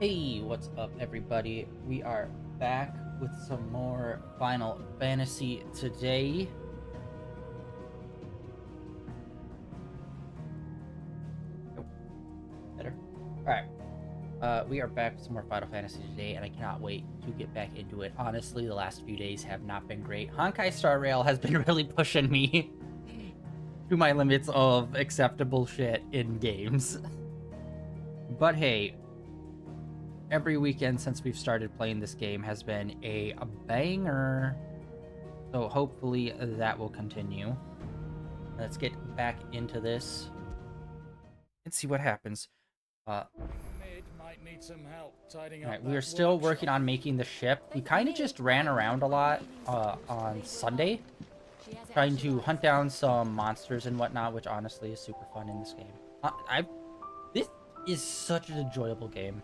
Hey, what's up, everybody? We are back with some more Final Fantasy today. Oh, better. Alright. We are back with some more Final Fantasy today, and I cannot wait to get back into it. Honestly, the last few days have not been great. Honkai Star Rail has been really pushing me to my limits of acceptable shit in games. But hey, every weekend since we've started playing this game has been a banger. So hopefully that will continue. Let's get back into this and see what happens. Might need some help tidying All right, up we are that still workshop. working on making the ship. We kind of just ran around a lot on Sunday, trying to hunt down some monsters and whatnot, which honestly is super fun in this game. This is such an enjoyable game.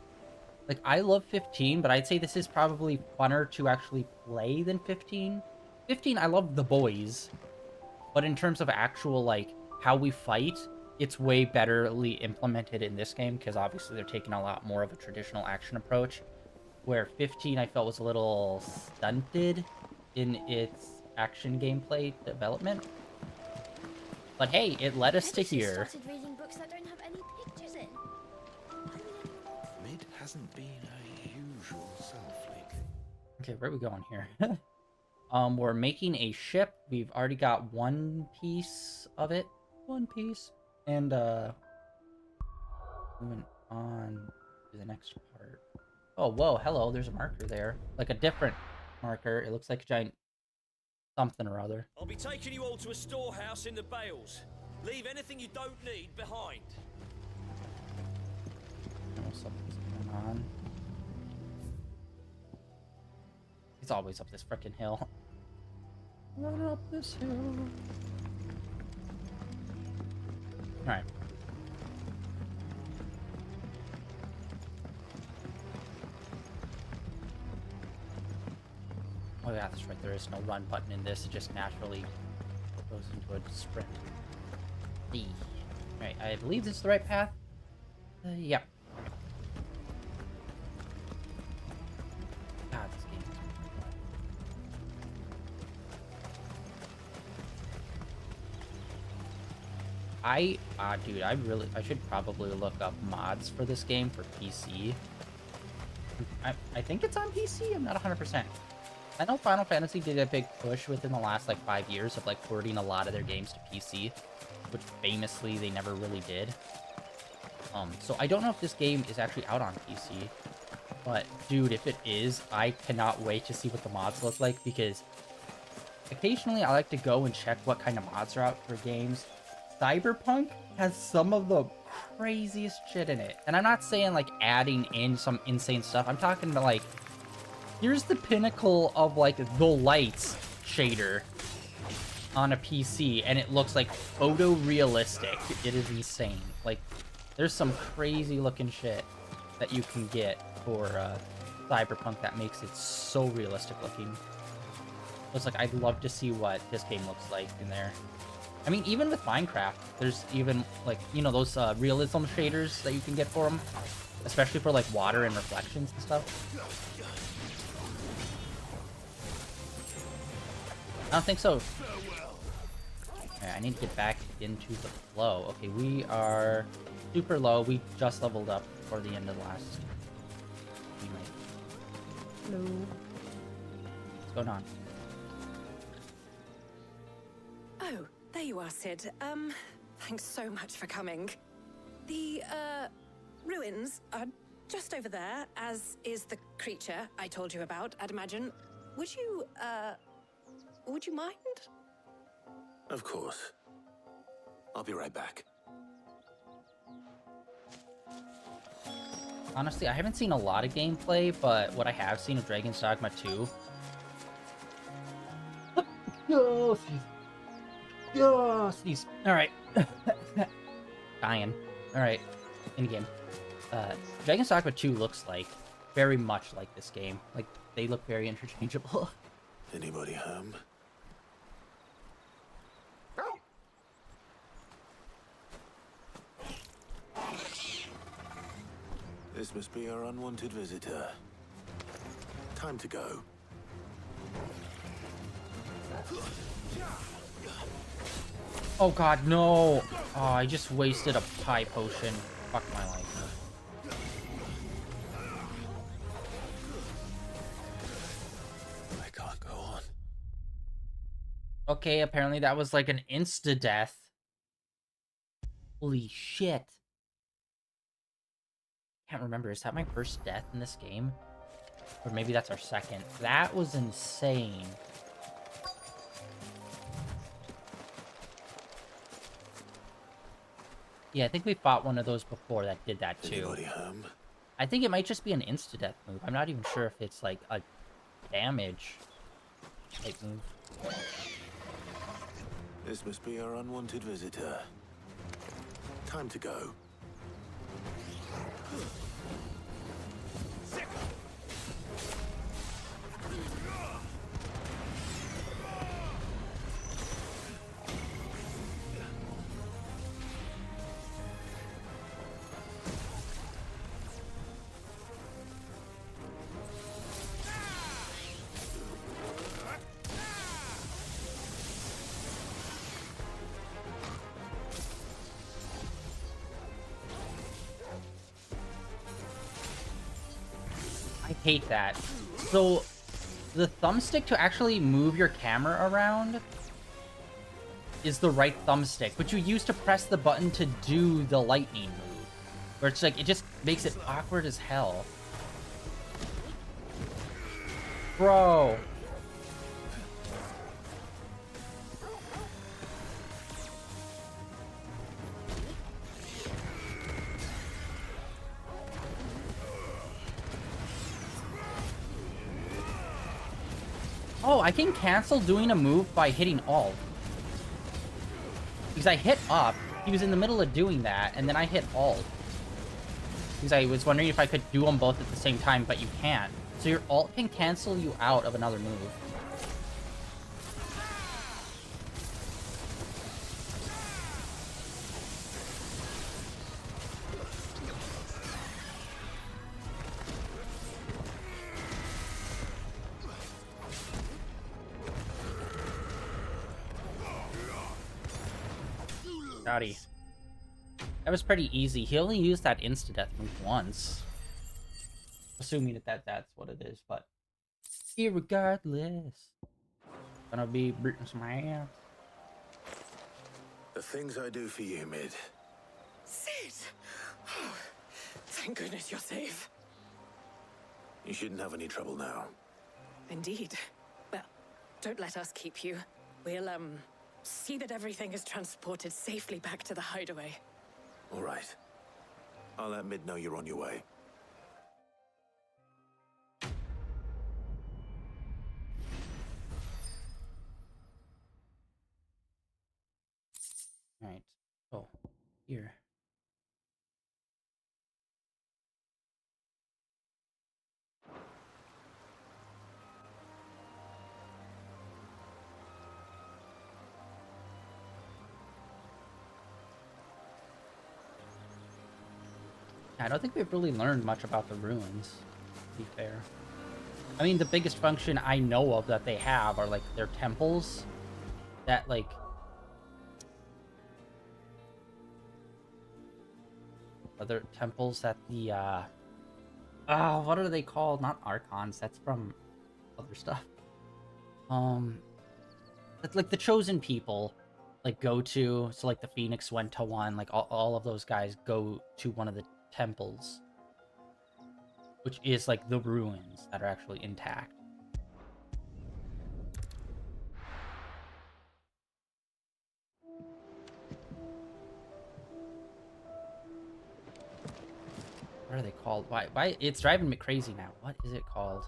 Like, I love 15, but I'd say this is probably funner to actually play than 15. 15, I love the boys, but in terms of actual, like, how we fight, it's way betterly implemented in this game, because obviously they're taking a lot more of a traditional action approach, where 15 I felt was a little stunted in its action gameplay development. But hey, it led us to Maybe she here. started reading books that don't have any pictures in. Why would anyone want to? Mid hasn't been her usual self lately. Okay, where are we going here? We're making a ship. We've already got one piece of it. One piece. And, moving on to the next part. Oh, whoa, hello, there's a marker there. Like a different marker. It looks like a giant something or other. I'll be taking you all to a storehouse in the Bales. Leave anything you don't need behind. Oh, something's going on. He's always up this frickin' hill. Run up this hill. Alright. Oh yeah, that's right, there is no run button in this, it just naturally goes into a sprint. Alright, I believe this is the right path. Yeah. God, this game is dude, I should probably look up mods for this game for PC. I think it's on PC, I'm not 100%. I know Final Fantasy did a big push within the last, like, 5 years of, like, porting a lot of their games to PC, which famously they never really did. So I don't know if this game is actually out on PC, but, dude, if it is, I cannot wait to see what the mods look like, because occasionally I like to go and check what kind of mods are out for games. Cyberpunk has some of the craziest shit in it, and I'm not saying, like, adding in some insane stuff. I'm talking about, like, here's the pinnacle of, like, the lights shader on a PC, and it looks, like, photorealistic. It is insane. Like, there's some crazy looking shit that you can get for Cyberpunk that makes it so realistic looking. It's like, I'd love to see what this game looks like in there. I mean, even with Minecraft, there's even, like, you know, those realism shaders that you can get for them, especially for, like, water and reflections and stuff. I don't think so. Alright, I need to get back into the flow. Okay, we are super low. We just leveled up before the end of the last teammate. Hello. What's going on? Oh, there you are, Sid. Thanks so much for coming. The, ruins are just over there, as is the creature I told you about, I'd imagine. Would you mind? Of course. I'll be right back. Honestly, I haven't seen a lot of gameplay, but what I have seen of Dragon's Dogma 2... Oh, sneeze. Oh, sneeze. Alright. Dying. Alright. In-game. Dragon's Dogma 2 looks like very much like this game. Like, they look very interchangeable. Anybody home? This must be our unwanted visitor. Time to go. Oh god, no! Oh, I just wasted a pie potion. Fuck my life. I can't go on. Okay, apparently that was like an insta-death. Holy shit. Can't remember, is that my first death in this game? Or maybe that's our second. That was insane. Yeah, I think we fought one of those before that did that too. Anybody home? I think it might just be an insta-death move. I'm not even sure if it's like a damage type move. This must be our unwanted visitor. Time to go. I hate that. So, the thumbstick to actually move your camera around is the right thumbstick, but you use to press the button to do the lightning move. Where it's like, it just makes it awkward as hell. Bro. Oh, I can cancel doing a move by hitting Alt. Because I hit up, he was in the middle of doing that, and then I hit Alt. Because I was wondering if I could do them both at the same time, but you can't. So your Alt can cancel you out of another move. Howdy. That was pretty easy. He only used that insta-death move once. Assuming that's what it is, but... Irregardless. Gonna be beating some ass. The things I do for you, Mid. Sid! Oh, thank goodness you're safe. You shouldn't have any trouble now. Indeed. Well, don't let us keep you. We'll, see that everything is transported safely back to the hideaway. All right. I'll let Mid know you're on your way. Alright. Oh, here. I don't think we've really learned much about the ruins, to be fair. I mean, the biggest function I know of that they have are, like, their temples. That, like... Other temples that the, what are they called? Not Archons, that's from other stuff. That's like the chosen people, like, go to. So, like, the Phoenix went to one. Like, all of those guys go to one of the temples, which is like the ruins that are actually intact. What are they called? Why it's driving me crazy now. What is it called?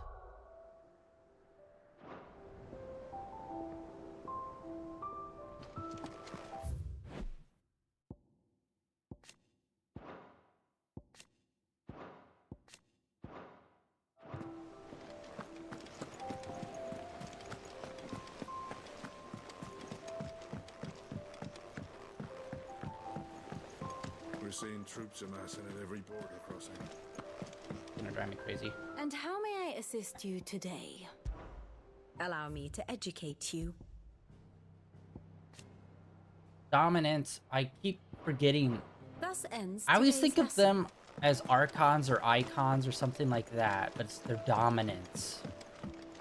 We're seeing troops amassing at every border crossing. gonna drive me crazy. And how may I assist you today? Allow me to educate you. Dominance. I keep forgetting. Thus ends I always today's think of lesson. them as archons or icons or something like that, but it's their dominance,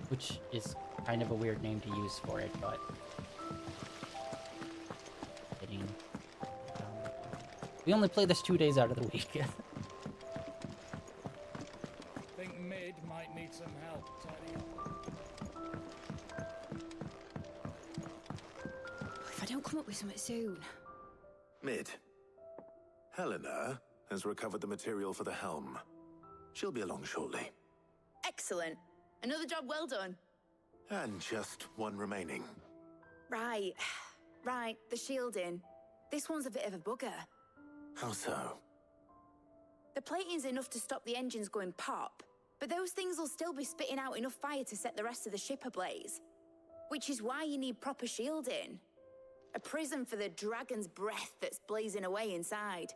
which is kind of a weird name to use for it, but we only play this 2 days out of the week. Think Mid might need some help tidying up. If I don't come up with something soon. Mid. Helena has recovered the material for the helm. She'll be along shortly. Excellent. Another job well done. And just one remaining. Right. Right, the shielding. This one's a bit of a bugger. How so? The plating's enough to stop the engines going pop, but those things will still be spitting out enough fire to set the rest of the ship ablaze. Which is why you need proper shielding. A prison for the dragon's breath that's blazing away inside.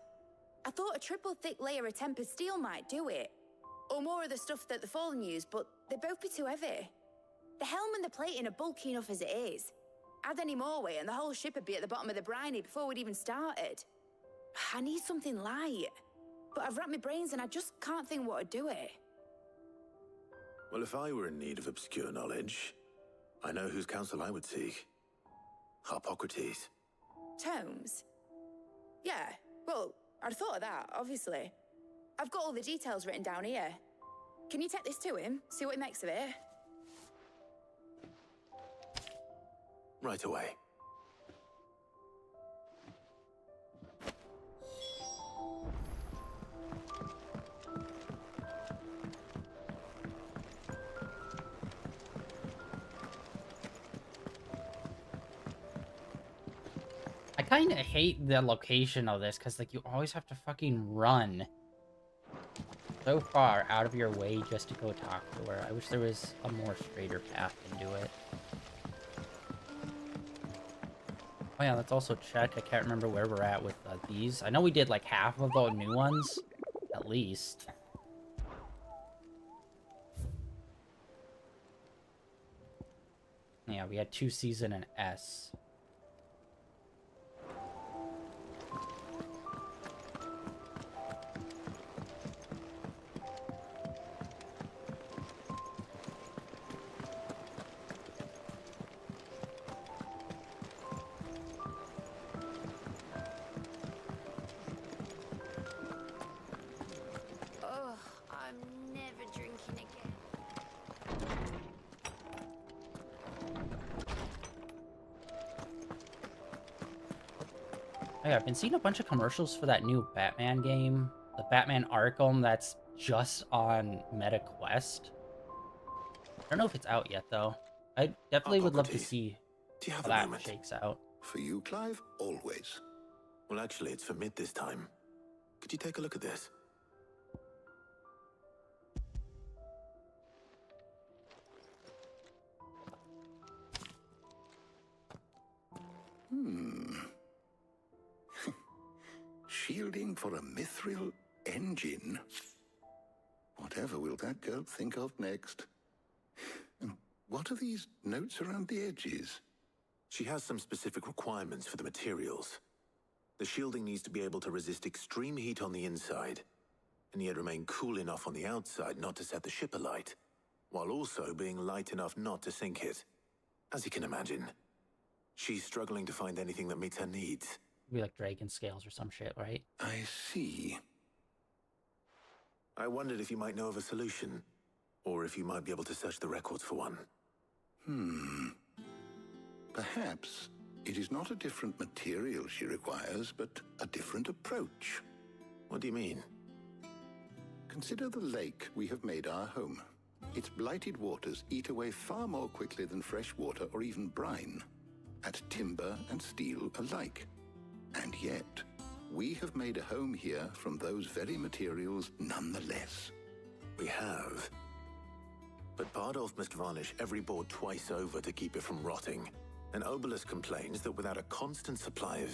I thought a triple thick layer of tempered steel might do it. Or more of the stuff that the Fallen use, but they'd both be too heavy. The helm and the plating are bulky enough as it is. Add any more weight and the whole ship would be at the bottom of the briny before we'd even started. I need something light. But I've racked my brains and I just can't think what would do it. Well, if I were in need of obscure knowledge, I know whose counsel I would seek. Harpocrates. Tomes? Yeah, well, I'd thought of that, obviously. I've got all the details written down here. Can you take this to him, see what he makes of it? Right away. I kind of hate the location of this, because, like, you always have to fucking run so far out of your way just to go talk to her. I wish there was a more straighter path to do it. Oh yeah, let's also check. I can't remember where we're at with these. I know we did, like, half of the new ones, at least. Yeah, we had 2 season and S. Oh, I'm never drinking again. Hey, I've been seeing a bunch of commercials for that new Batman game, the Batman Arkham that's just on Meta Quest. I don't know if it's out yet, though. I definitely would love to Hippocrates, see do you have how a that moment? shakes out. For you, Clive, always. Well, actually, it's for Mid this time. Could you take a look at this? Shielding for a mithril engine. Whatever will that girl think of next? And what are these notes around the edges? She has some specific requirements for the materials. The shielding needs to be able to resist extreme heat on the inside, and yet remain cool enough on the outside not to set the ship alight, while also being light enough not to sink it. As you can imagine, she's struggling to find anything that meets her needs. Be like dragon scales or some shit, right? I see. I wondered if you might know of a solution, or if you might be able to search the records for one. Perhaps it is not a different material she requires, but a different approach. What do you mean? Consider the lake we have made our home. Its blighted waters eat away far more quickly than fresh water or even brine, at timber and steel alike. And yet, we have made a home here from those very materials nonetheless. We have. But Bardolph must varnish every board twice over to keep it from rotting. And Obelus complains that without a constant supply of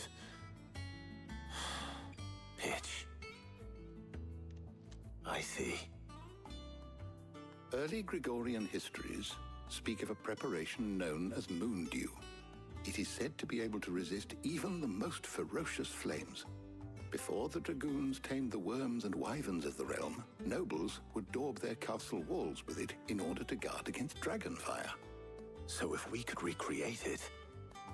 pitch. I see. Early Gregorian histories speak of a preparation known as moon dew. It is said to be able to resist even the most ferocious flames. Before the dragoons tamed the worms and wyverns of the realm, nobles would daub their castle walls with it in order to guard against dragonfire. So if we could recreate it...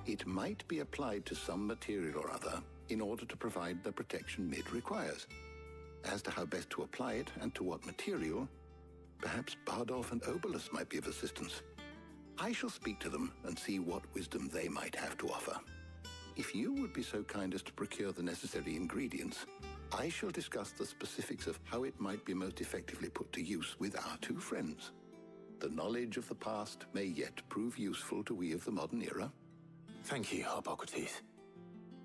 It might be applied to some material or other in order to provide the protection Mid requires. As to how best to apply it and to what material, perhaps Bardolph and Obolus might be of assistance. I shall speak to them and see what wisdom they might have to offer. If you would be so kind as to procure the necessary ingredients, I shall discuss the specifics of how it might be most effectively put to use with our two friends. The knowledge of the past may yet prove useful to we of the modern era. Thank you, Hippocrates.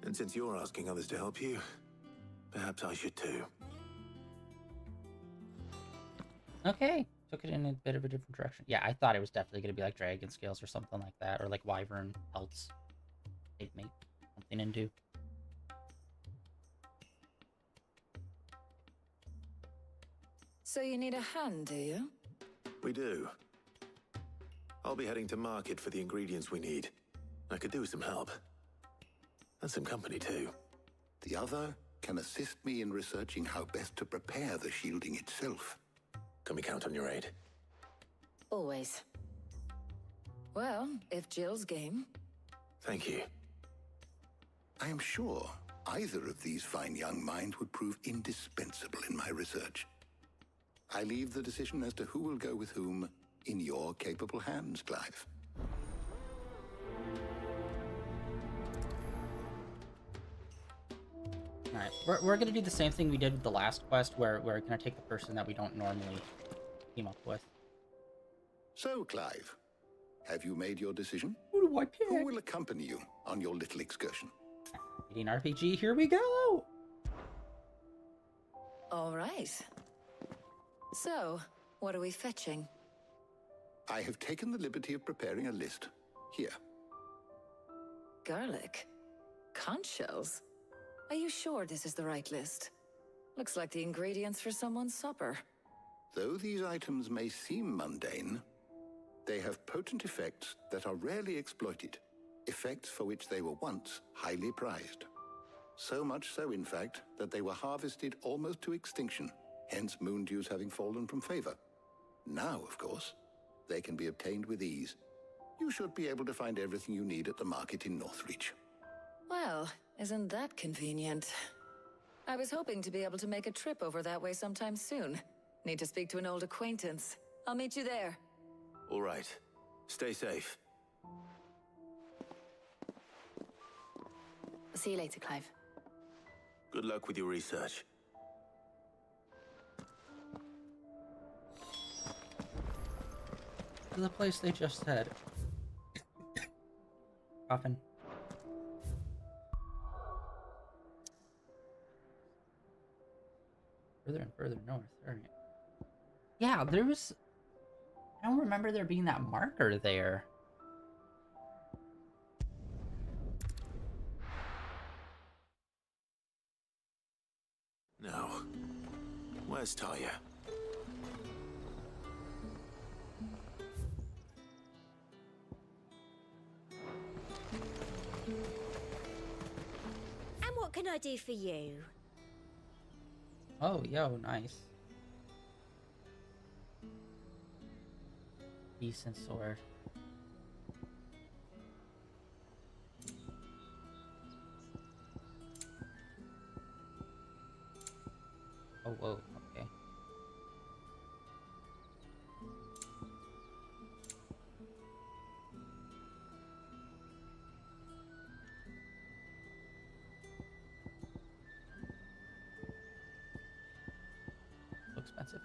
And since you're asking others to help you, perhaps I should too. Okay, took it in a bit of a different direction. Yeah, I thought it was definitely going to be like dragon scales or something like that, or like wyvern pelts. They'd make something into. So you need a hand, do you? We do. I'll be heading to market for the ingredients we need. I could do with some help. And some company too. The other can assist me in researching how best to prepare the shielding itself. Can we count on your aid? Always. Well, if Jill's game. Thank you. I am sure either of these fine young minds would prove indispensable in my research. I leave the decision as to who will go with whom in your capable hands, Clive. Alright, we're gonna do the same thing we did with the last quest, where we're gonna take the person that we don't normally team up with. So, Clive, have you made your decision? Who do I pick? Who will accompany you on your little excursion? Eating RPG, here we go! All right. So, what are we fetching? I have taken the liberty of preparing a list. Here. Garlic? Conch shells? Are you sure this is the right list? Looks like the ingredients for someone's supper. Though these items may seem mundane, they have potent effects that are rarely exploited, effects for which they were once highly prized. So much so, in fact, that they were harvested almost to extinction, hence moon dews having fallen from favor. Now, of course, they can be obtained with ease. You should be able to find everything you need at the market in Northreach. Well, isn't that convenient? I was hoping to be able to make a trip over that way sometime soon. Need to speak to an old acquaintance. I'll meet you there. All right. Stay safe. I'll see you later, Clive. Good luck with your research. To the place they just had. Coffin. Further and further north. Alright. Yeah, there was... I don't remember there being that marker there. Now, where's Talia? And what can I do for you? Oh, yo, nice. Decent sword. Oh, whoa, okay. So expensive.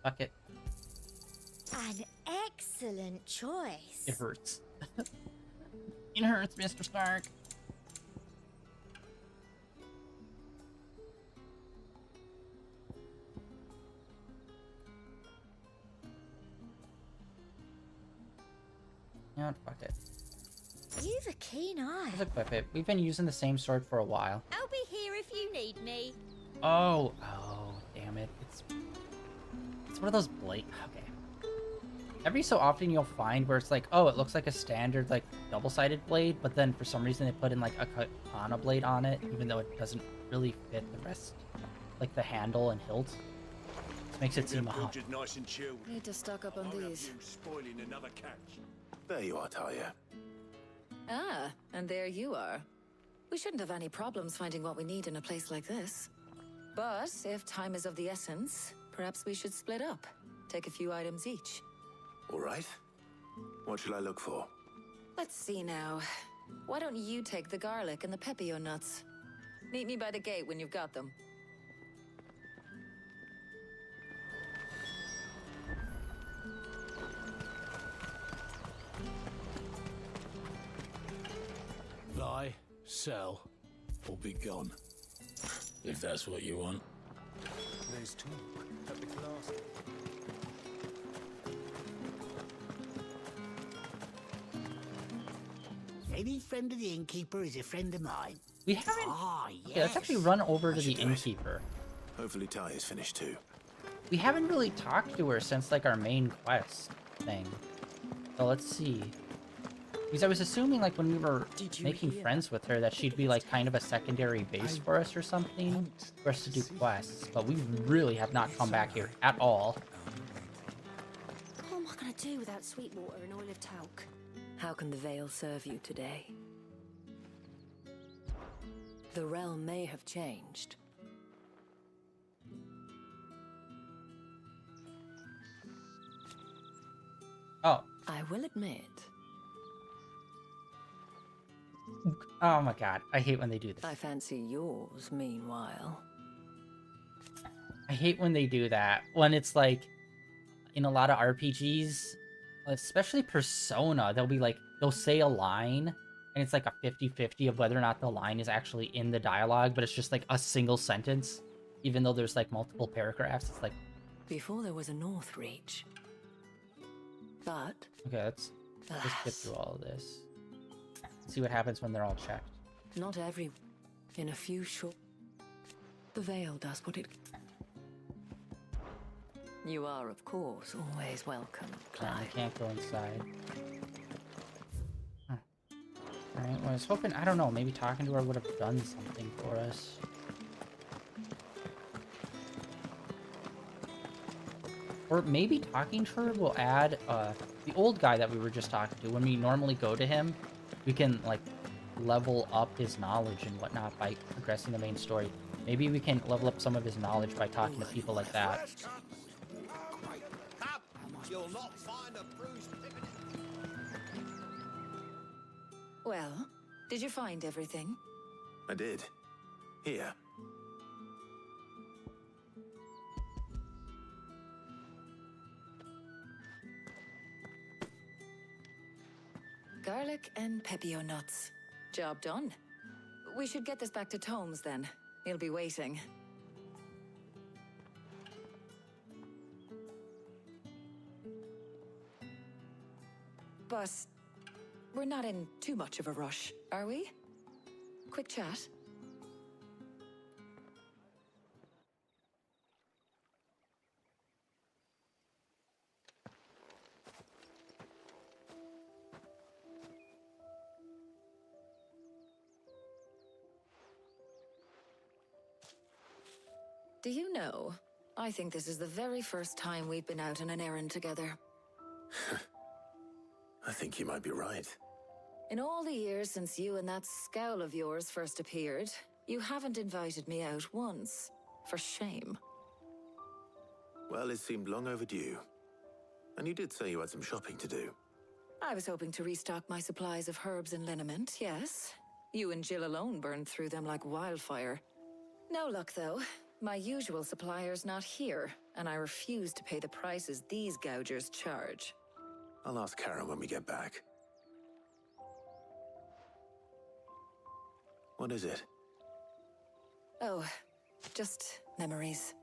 Fuck it. An excellent choice. It hurts. It hurts, Mr. Stark. You know what? Fuck it. You've a keen eye. Let's equip it. We've been using the same sword for a while. I'll be here if you need me. Oh, damn it. It's What are those blade? Okay. Every so often you'll find where it's like, oh, it looks like a standard like double-sided blade, but then for some reason they put in like a katana blade on it, even though it doesn't really fit the rest, like the handle and hilt. This makes it seem odd. Nice and chilled. Need to stock up on these. Spoiling another catch. There you are, Talia. Ah, and there you are. We shouldn't have any problems finding what we need in a place like this. But if time is of the essence, perhaps we should split up. Take a few items each. All right. What shall I look for? Let's see now. Why don't you take the garlic and the pepio nuts? Meet me by the gate when you've got them. Buy, sell, or be gone. If that's what you want. There's two. At the glass. Any friend of the innkeeper is a friend of mine. We haven't. Ah, yes. Okay, let's actually run over to the should do it. innkeeper. Hopefully Talia's finished too. We haven't really talked to her since like our main quest thing. So let's see. Because I was assuming like when we were making friends with her that she'd be like kind of a secondary base for us or something for us to do quests, but we really have not come back here at all. What am I gonna do without sweet water and oil of talc? How can the veil serve you today? The realm may have changed. Oh. I will admit. Oh my god. I hate when they do this. I fancy yours, meanwhile. I hate when they do that. When it's like, in a lot of RPGs, especially Persona, they'll be like, they'll say a line, and it's like a 50-50 of whether or not the line is actually in the dialogue, but it's just like a single sentence, even though there's like multiple paragraphs. It's like... Before there was a North Reach. But... Okay, let's just get through all of this. See what happens when they're all checked. Not every... In a few short... The veil does what it... You are, of course, always welcome, Clive. I can't go inside. Huh. Alright, well, I was hoping, I don't know, maybe talking to her would have done something for us. Or maybe talking to her will add, the old guy that we were just talking to. When we normally go to him, we can, like, level up his knowledge and whatnot by progressing the main story. Maybe we can level up some of his knowledge by talking to people like that. You'll not find a bruised Well, did you find everything? I did. Here. Garlic and pepio nuts. Job done. We should get this back to Tomes then. He'll be waiting. But we're not in too much of a rush, are we? Quick chat. Do you know, I think this is the very first time we've been out on an errand together. I think you might be right. In all the years since you and that scowl of yours first appeared, you haven't invited me out once. For shame. Well, it seemed long overdue. And you did say you had some shopping to do. I was hoping to restock my supplies of herbs and liniment, yes. You and Jill alone burned through them like wildfire. No luck, though. My usual supplier's not here, and I refuse to pay the prices these gougers charge. I'll ask Karen when we get back. What is it? Oh, just memories.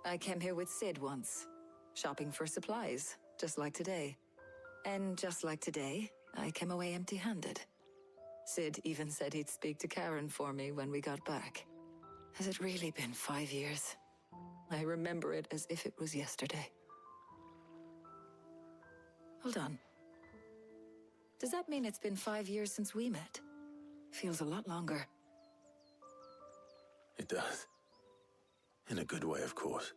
I came here with Sid once, shopping for supplies, just like today. And just like today, I came away empty-handed. Sid even said he'd speak to Karen for me when we got back. Has it really been 5 years? I remember it as if it was yesterday. Hold on. Does that mean it's been 5 years since we met? Feels a lot longer. It does. In a good way, of course.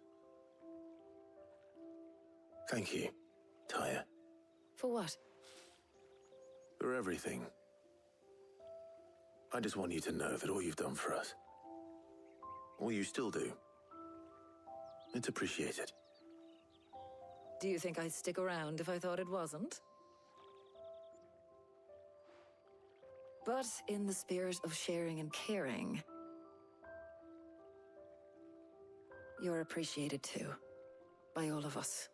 Thank you, Tyre. For what? For everything. I just want you to know that all you've done for us, all you still do, it's appreciated. Do you think I'd stick around if I thought it wasn't? But in the spirit of sharing and caring, you're appreciated too, by all of us.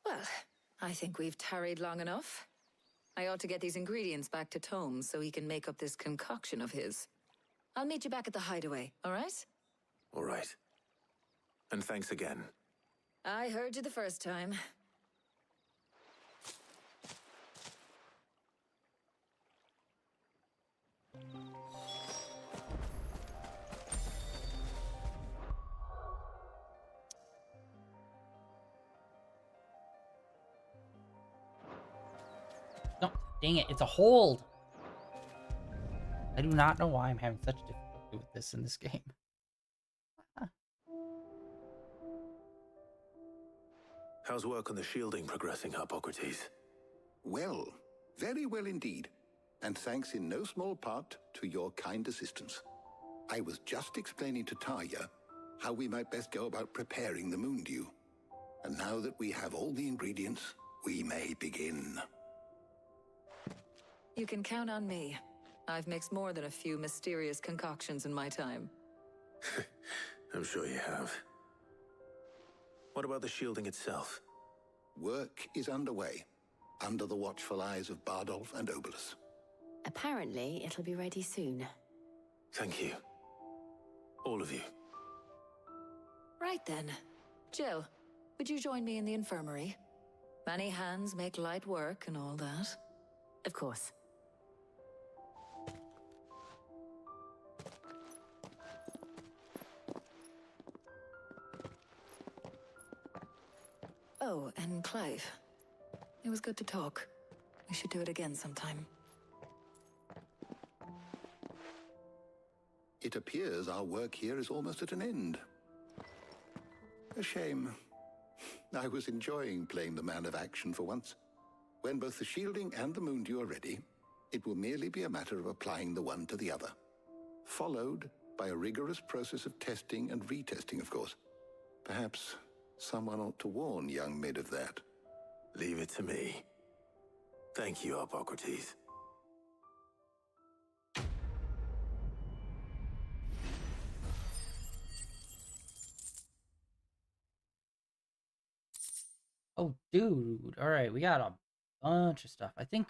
Well, I think we've tarried long enough. I ought to get these ingredients back to Tome so he can make up this concoction of his. I'll meet you back at the hideaway, all right? All right. And thanks again. I heard you the first time. No, dang it, it's a hold. I do not know why I'm having such difficulty with this in this game. How's work on the shielding progressing, Hippocrates? Well, very well indeed. And thanks in no small part to your kind assistance. I was just explaining to Tarja how we might best go about preparing the moon dew. And now that we have all the ingredients, we may begin. You can count on me. I've mixed more than a few mysterious concoctions in my time. I'm sure you have. What about the shielding itself? Work is underway, under the watchful eyes of Bardolph and Obolus. Apparently, it'll be ready soon. Thank you. All of you. Right then. Jill, would you join me in the infirmary? Many hands make light work and all that. Of course. Oh, and Clive. It was good to talk. We should do it again sometime. It appears our work here is almost at an end. A shame. I was enjoying playing the man of action for once. When both the shielding and the moon dew are ready, it will merely be a matter of applying the one to the other. Followed by a rigorous process of testing and retesting, of course. Perhaps someone ought to warn young Mid of that. Leave it to me. Thank you, Hippocrates. Oh, dude. All right, we got a bunch of stuff. I think,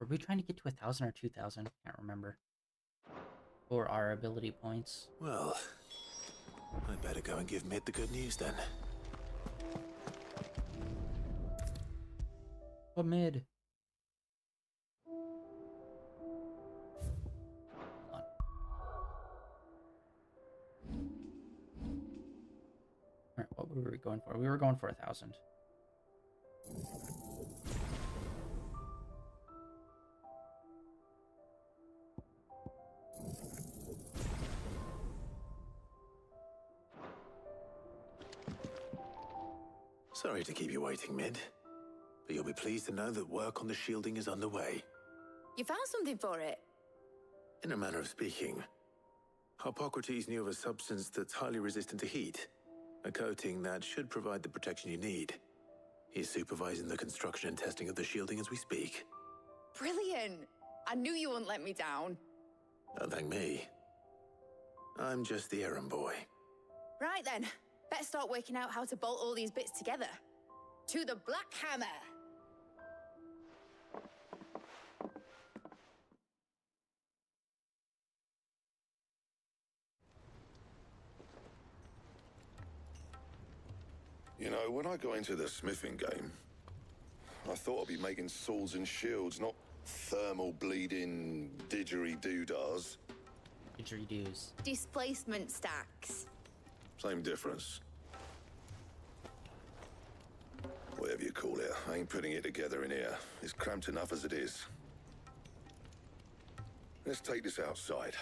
were we trying to get to 1,000 or 2,000? Can't remember. For our ability points. Well, I better go and give Mid the good news then. What mid? Hold on. Alright, what were we going for? We were going for 1,000. Sorry to keep you waiting, Mid. But you'll be pleased to know that work on the shielding is underway. You found something for it? In a manner of speaking, Hippocrates knew of a substance that's highly resistant to heat. A coating that should provide the protection you need. He's supervising the construction and testing of the shielding as we speak. Brilliant! I knew you wouldn't let me down. Don't thank me. I'm just the errand boy. Right then, better start working out how to bolt all these bits together. To the Black Hammer! You know, when I got into the smithing game, I thought I'd be making swords and shields, not thermal bleeding didgeridoo-dahs. Didgeridoos. Displacement stacks. Same difference. Whatever you call it, I ain't putting it together in here. It's cramped enough as it is. Let's take this outside.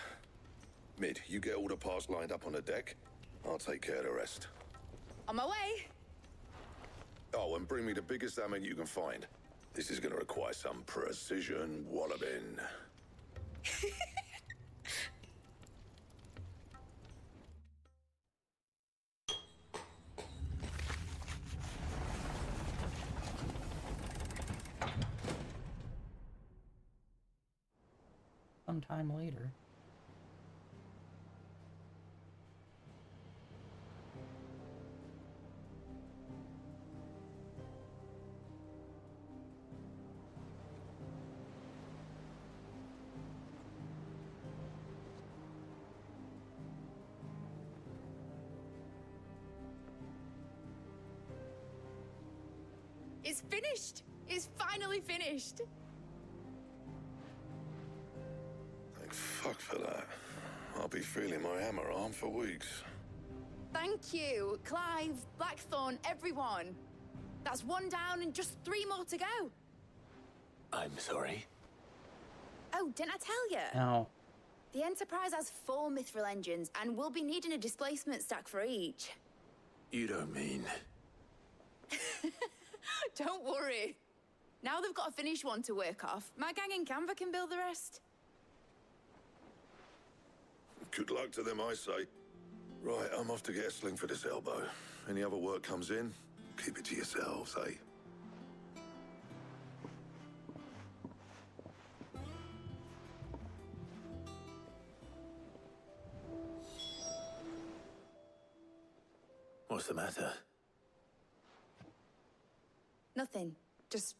Mid, you get all the parts lined up on the deck. I'll take care of the rest. On my way. Oh, and bring me the biggest hammer you can find. This is gonna require some precision walloping. Sometime later. It's finished. It's finally finished. Thank fuck for that. I'll be feeling my hammer arm for weeks. Thank you, Clive, Blackthorn, everyone. That's one down and just 3 more to go. I'm sorry. Oh, didn't I tell you? No. The Enterprise has 4 mithril engines, and we'll be needing a displacement stack for each. You don't mean... Don't worry. Now they've got a finished one to work off. My gang in Canva can build the rest. Good luck to them, I say. Right, I'm off to get a sling for this elbow. Any other work comes in, keep it to yourselves, eh? What's the matter? Nothing. Just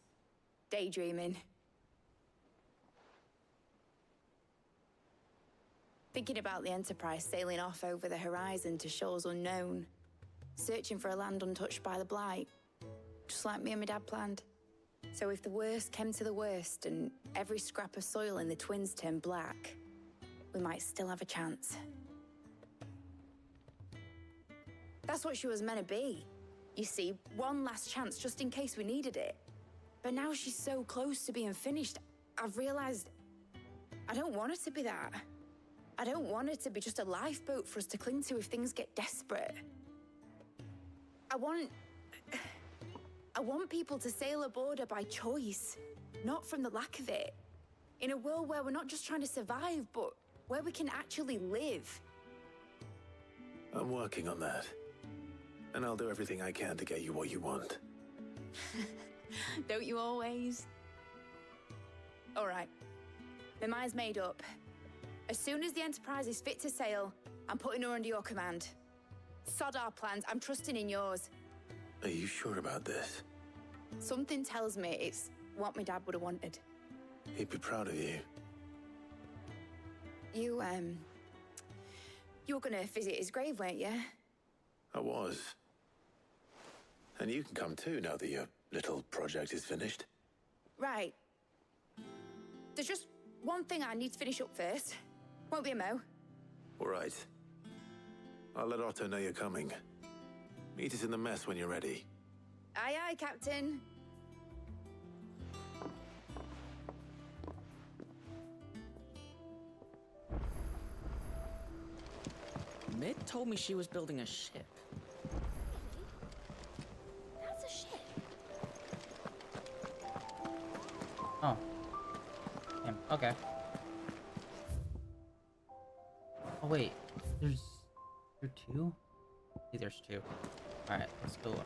daydreaming. Thinking about the Enterprise sailing off over the horizon to shores unknown, searching for a land untouched by the Blight, just like me and my dad planned. So if the worst came to the worst and every scrap of soil in the Twins turned black, we might still have a chance. That's what she was meant to be. You see, one last chance just in case we needed it. But now she's so close to being finished, I've realized I don't want it to be that. I don't want it to be just a lifeboat for us to cling to if things get desperate. I want people to sail aboard her by choice, not from the lack of it. In a world where we're not just trying to survive, but where we can actually live. I'm working on that. And I'll do everything I can to get you what you want. Don't you always? All right. My mind's made up. As soon as the Enterprise is fit to sail, I'm putting her under your command. Sod our plans, I'm trusting in yours. Are you sure about this? Something tells me it's what my dad would have wanted. He'd be proud of you. You were gonna visit his grave, weren't you? I was. And you can come too now that your little project is finished. Right. There's just one thing I need to finish up first. Won't be a mo. All right. I'll let Otto know you're coming. Meet us in the mess when you're ready. Aye, aye, Captain. Mid told me she was building a ship. That's a ship. Oh. Damn. Okay. Oh wait, there are 2? See, there's 2. All right, let's go up.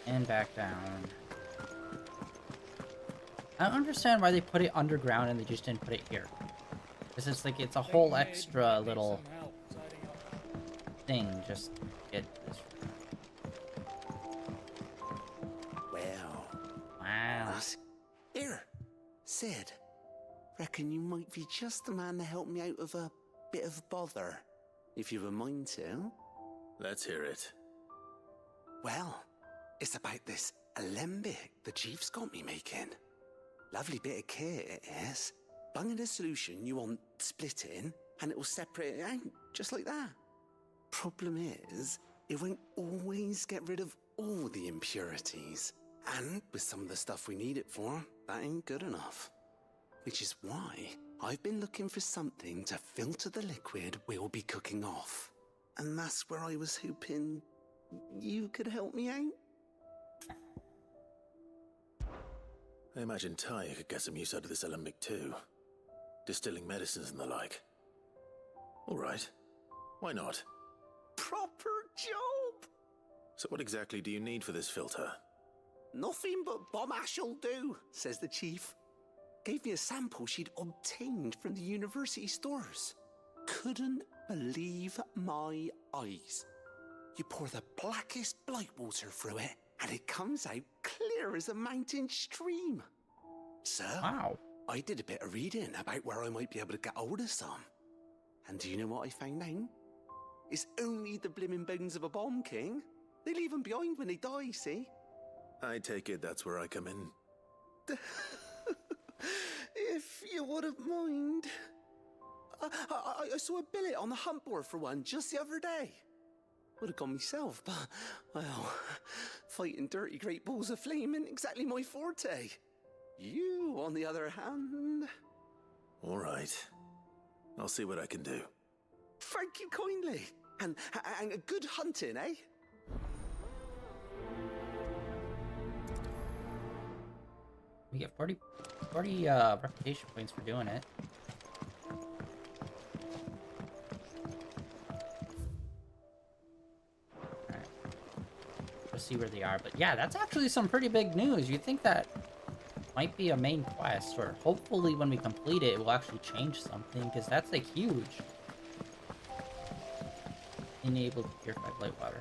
And back down. I don't understand why they put it underground and they just didn't put it here. This is like, it's a whole extra little thing, just get this. Well. Wow. Here, Sid. Reckon you might be just the man to help me out of a bit of bother. if you've a mind to. Let's hear it. Well, it's about this alembic the chief's got me making. Lovely bit of kit it is. Bung in a solution you want splitting, and it will separate it out, just like that. Problem is, it won't always get rid of all the impurities. And with some of the stuff we need it for, that ain't good enough. Which is why I've been looking for something to filter the liquid we'll be cooking off. And that's where I was hoping you could help me out. I imagine Ty could get some use out of this alembic too. Distilling medicines and the like. All right. Why not? Proper job! So what exactly do you need for this filter? Nothing but bomb ash'll do, says the chief. Gave me a sample she'd obtained from the university stores. Couldn't believe my eyes. You pour the blackest blight water through it, and it comes out clear as a mountain stream. So, Wow. I did a bit of reading about where I might be able to get hold of some. And do you know what I found out? It's only the blimmin' bones of a bomb king. They leave them behind when they die, see? I take it that's where I come in. If you wouldn't mind. I saw a billet on the hunt board for one just the other day. Would have gone myself, but, well, fighting dirty great balls of flame ain't exactly my forte. You, on the other hand... All right. I'll see what I can do. Thank you kindly. And good hunting, eh? We get 40 reputation points for doing it. Alright. Let's see where they are. But yeah, that's actually some pretty big news. You'd think that might be a main quest, or hopefully when we complete it, it will actually change something, because that's like huge. Enable to purify blight water.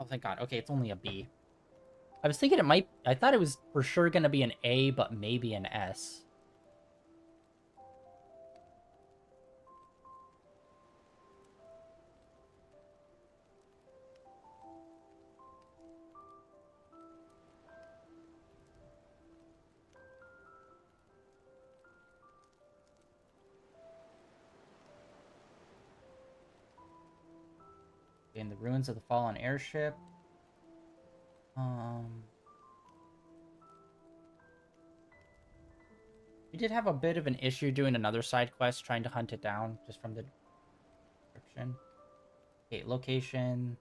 Oh, thank God. Okay, it's only a B. I was thinking I thought it was for sure going to be an A, but maybe an S. In the ruins of the fallen airship. We did have a bit of an issue doing another side quest, trying to hunt it down, just from the description. Okay, location.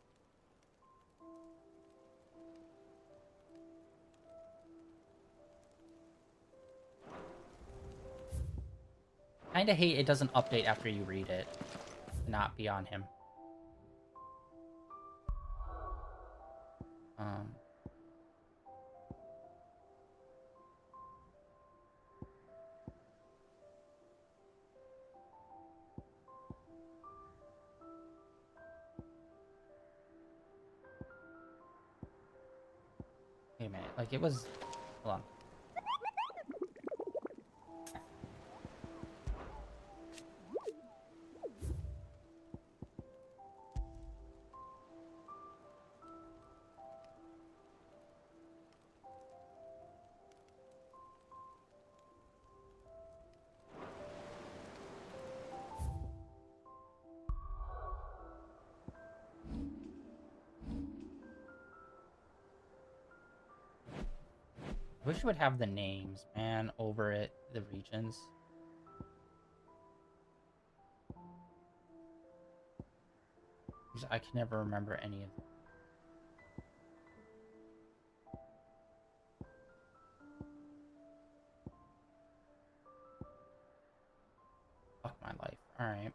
Kinda hate it doesn't update after you read it. Not be on him. Wait a minute, like it was... Hold on. I wish it would have the names, man, over it, the regions. I can never remember any of them. Fuck my life. Alright.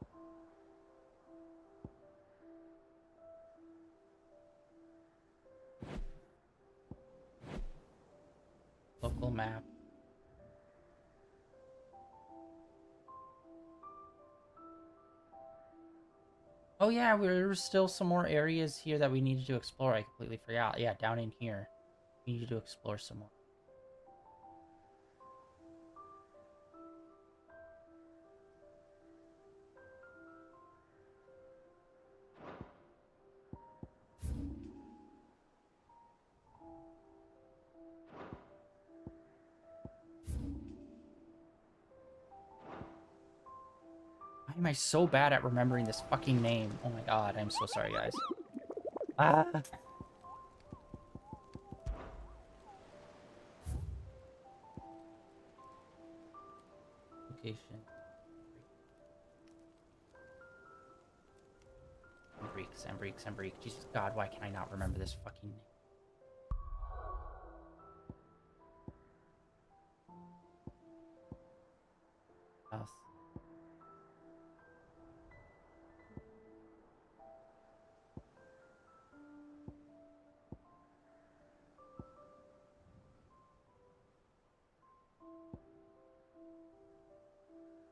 Local map. Oh yeah, there's still some more areas here that we needed to explore. I completely forgot. Yeah, down in here. We needed to explore some more. Why am I so bad at remembering this fucking name? Oh my god, I'm so sorry, guys. Ah. Location. Sambrique. Jesus God, why can I not remember this fucking name? South.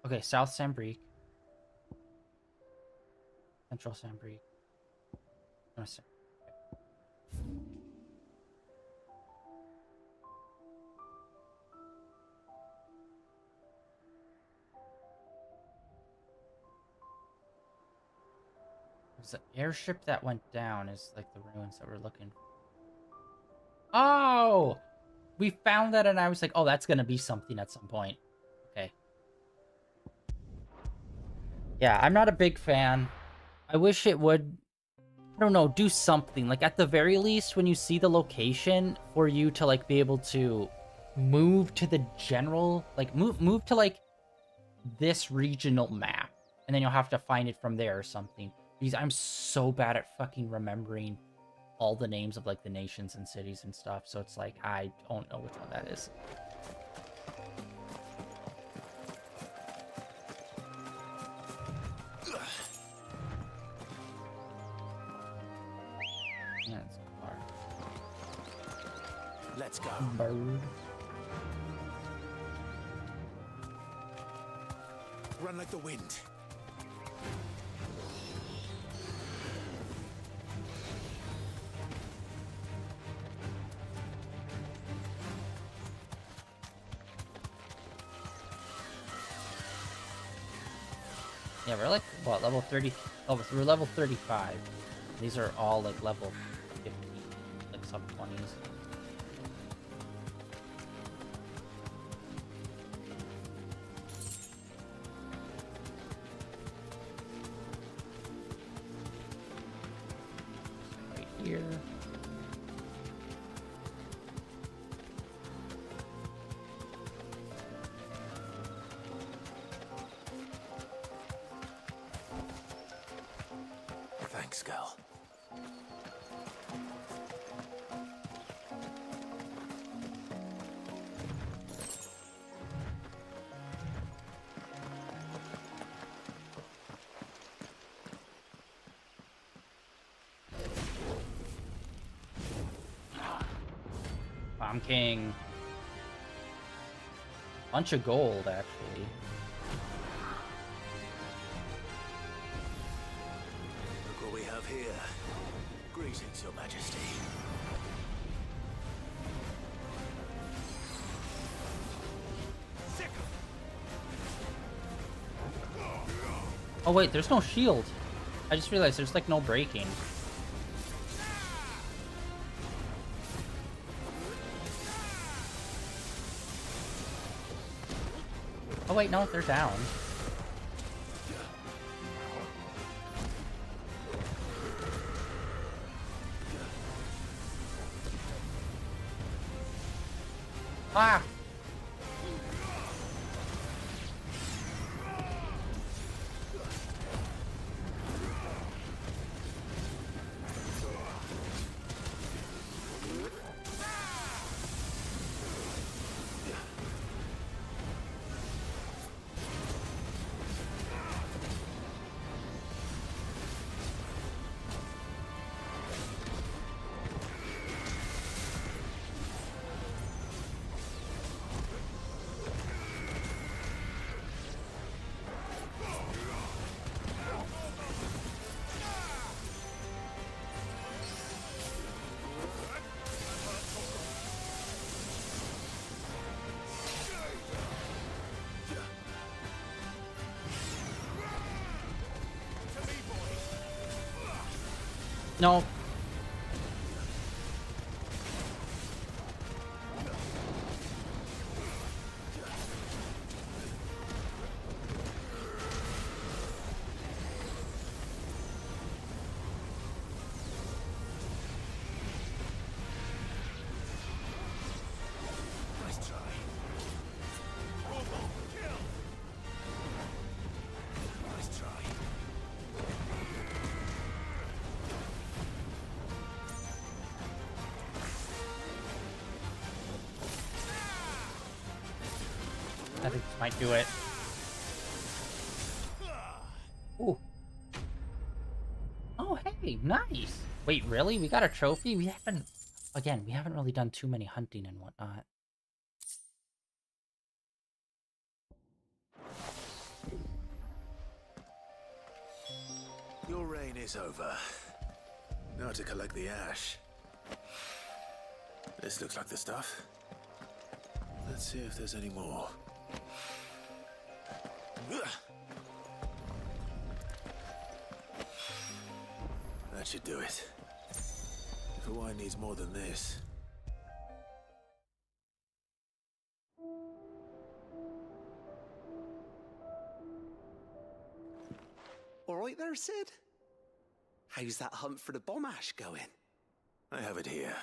Okay, South Sambrique. Central Sambrique. There's an airship that went down is like the ruins that we're looking for. Oh! We found that and I was like, oh, that's gonna be something at some point. Okay. Yeah, I'm not a big fan. I wish it would, I don't know, do something. Like, at the very least, when you see the location, for you to, like, be able to move to the general, like, move to, like, this regional map. And then you'll have to find it from there or something. Because I'm so bad at fucking remembering all the names of, like, the nations and cities and stuff. So it's like, I don't know which one that is. Yeah, it's hard. Let's go. Bird. Run like the wind. Yeah, we're like, what, level 30? Oh, we're level 35. These are all like level 50, like sub 20s. Right here. Thanks, girl. Bomb King. Bunch of gold, actually. Look what we have here. Greetings, Your Majesty. Oh wait, there's no shield. I just realized there's like no breaking. Oh wait, no, they're down. Ah! No. Nice try. Nice try. I think this might do it. Ooh. Oh, hey, nice. Wait, really? We got a trophy? We haven't really done too many hunting and whatnot. Your reign is over. Now to collect the ash. This looks like the stuff. Let's see if there's any more. That should do it. If Hawaii needs more than this. All right there, Sid? How's that hunt for the bomb ash going? I have it here.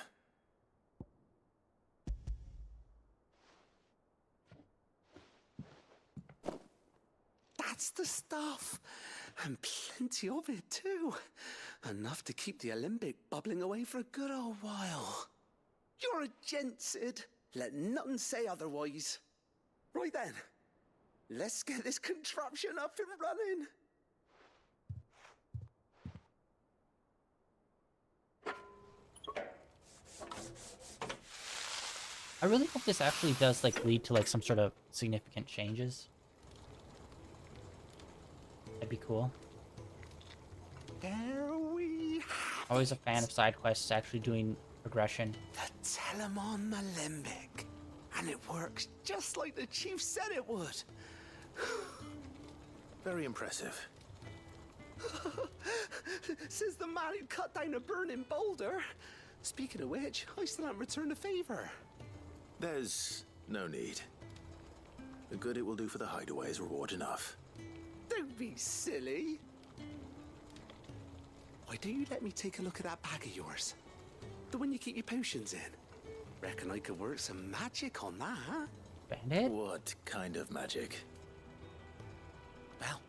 That's the stuff. And plenty of it, too. Enough to keep the Alembic bubbling away for a good old while. You're a gent, Sid. Let nothing say otherwise. Right then. Let's get this contraption up and running. I really hope this actually does like lead to like some sort of significant changes. That'd be cool. There we have Always a fan of side quests actually doing progression. the Telemon Alembic. And it works just like the chief said it would. Very impressive. Says the man who cut down a burning boulder. Speaking of which, I still haven't returned the favor. There's no need. The good it will do for the hideaway is reward enough. Don't be silly. Why don't you let me take a look at that bag of yours? The one you keep your potions in. Reckon I could work some magic on that, huh? Bandit? What kind of magic? Well,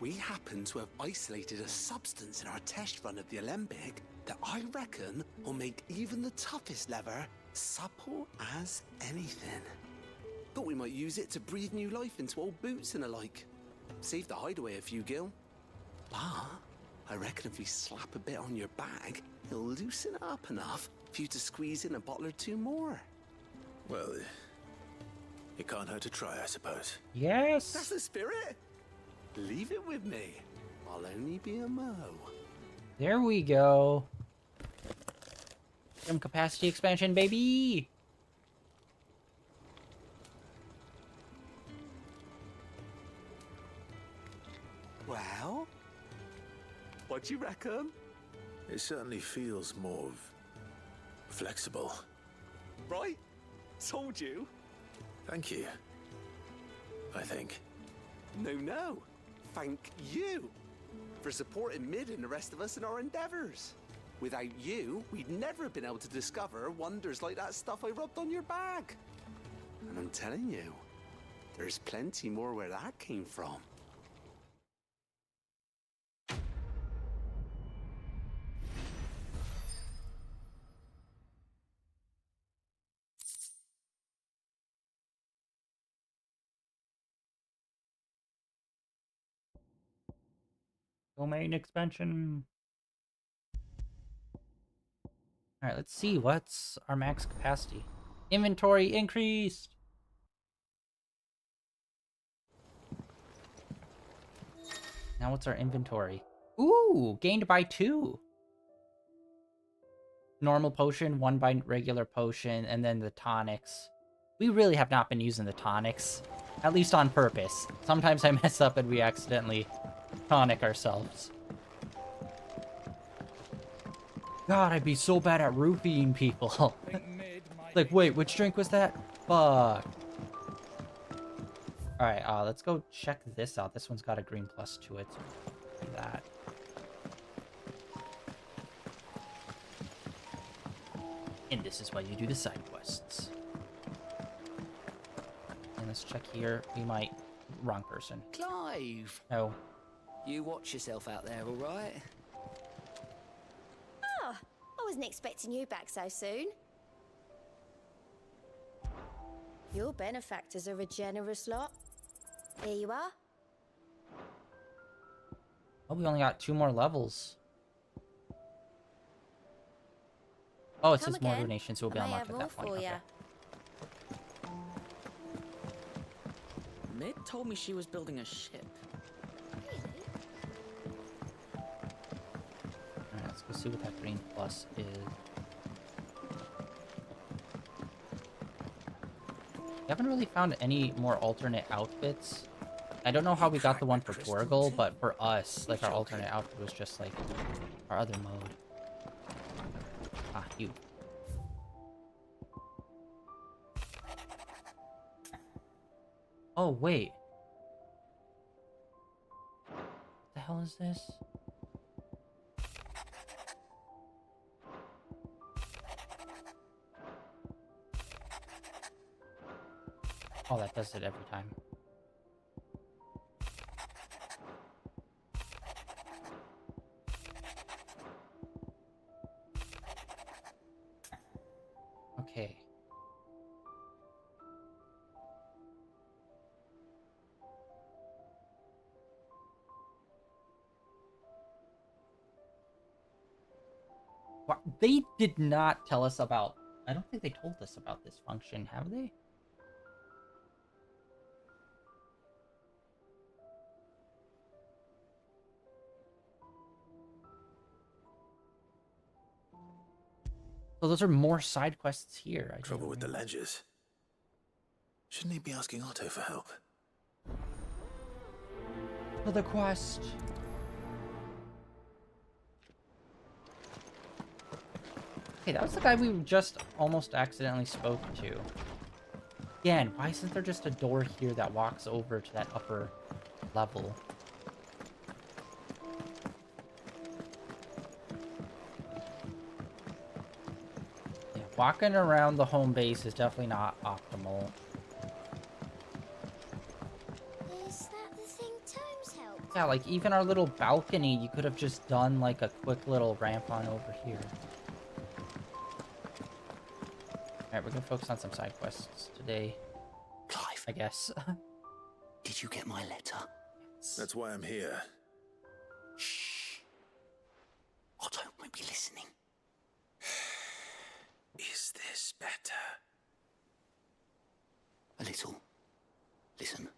we happen to have isolated a substance in our test run of the Alembic that I reckon will make even the toughest lever supple as anything. Thought we might use it to breathe new life into old boots and the like. Save the hideaway a few gil. But I reckon if we slap a bit on your bag, it'll loosen it up enough for you to squeeze in a bottle or two more. Well, it can't hurt to try, I suppose. Yes! That's the spirit. Leave it with me. I'll only be a mo. There we go. Some capacity expansion, baby! Well, what do you reckon? It certainly feels more flexible. Right? Told you. Thank you. I think. No. Thank you for supporting Mid and the rest of us in our endeavors. Without you, we'd never have been able to discover wonders like that stuff I rubbed on your bag. And I'm telling you, there's plenty more where that came from. Domain expansion. Alright, let's see. What's our max capacity? Inventory increased! Now what's our inventory? Ooh! Gained by 2! Normal potion, 1 by regular potion, and then the tonics. We really have not been using the tonics. At least on purpose. Sometimes I mess up and we accidentally tonic ourselves. God, I'd be so bad at roofing people. Like, wait, which drink was that? Fuck. Alright, let's go check this out. This one's got a green plus to it. So do that. And this is why you do the side quests. And let's check here. We might... Wrong person. Clive! Oh. You watch yourself out there, all right? Oh, I wasn't expecting you back so soon. Your benefactors are a generous lot. Here you are. Oh, we only got 2 more levels. Oh, it Come says more again. donations will be I may unlocked have at more that point. for Okay. ya. Mid told me she was building a ship. Alright, let's go see what that green plus is. We haven't really found any more alternate outfits. I don't know how we got the one for Torgal, but for us, like, our alternate outfit was just, like, our other mode. Ah, you. Oh, wait. What the hell is this? Oh, that does it every time. Okay. What? They did not tell us about... I don't think they told us about this function, have they? So those are more side quests here. Trouble with the ledgers. Shouldn't he be asking Otto for help? For the quest. Hey, that was the guy we just almost accidentally spoke to. Again, why isn't there just a door here that walks over to that upper level? Yeah, walking around the home base is definitely not optimal. Is that the thing Tomes helped? Yeah, like, even our little balcony, you could have just done, like, a quick little ramp on over here. Alright, we're gonna focus on some side quests today. Clive, I guess. did you get my letter? That's why I'm here. Shh. Otto won't be listening. Is this better? A little. Listen,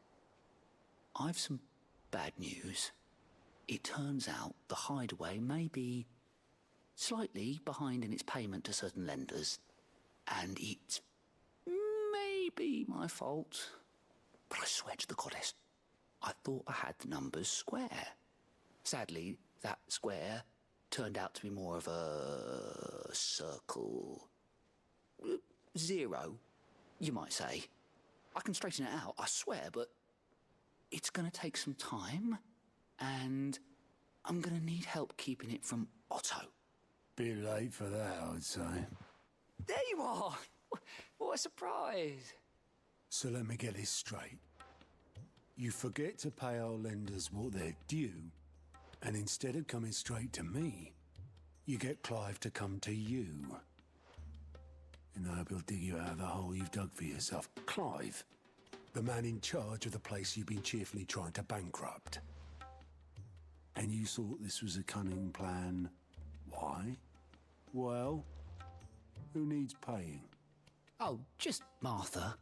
I've some bad news. It turns out the hideaway may be slightly behind in its payment to certain lenders, and it may be my fault. But I swear to the goddess, I thought I had the numbers square. Sadly, that square turned out to be more of a circle. 0, you might say. I can straighten it out, I swear, but it's gonna take some time, and I'm gonna need help keeping it from Otto. Bit late for that, I'd say. There you are! What a surprise! So let me get this straight. You forget to pay our lenders what they're due, and instead of coming straight to me, you get Clive to come to you. And I hope he'll dig you out of the hole you've dug for yourself. Clive, the man in charge of the place you've been cheerfully trying to bankrupt. And you thought this was a cunning plan. Why? Well, who needs paying? Oh, just Martha.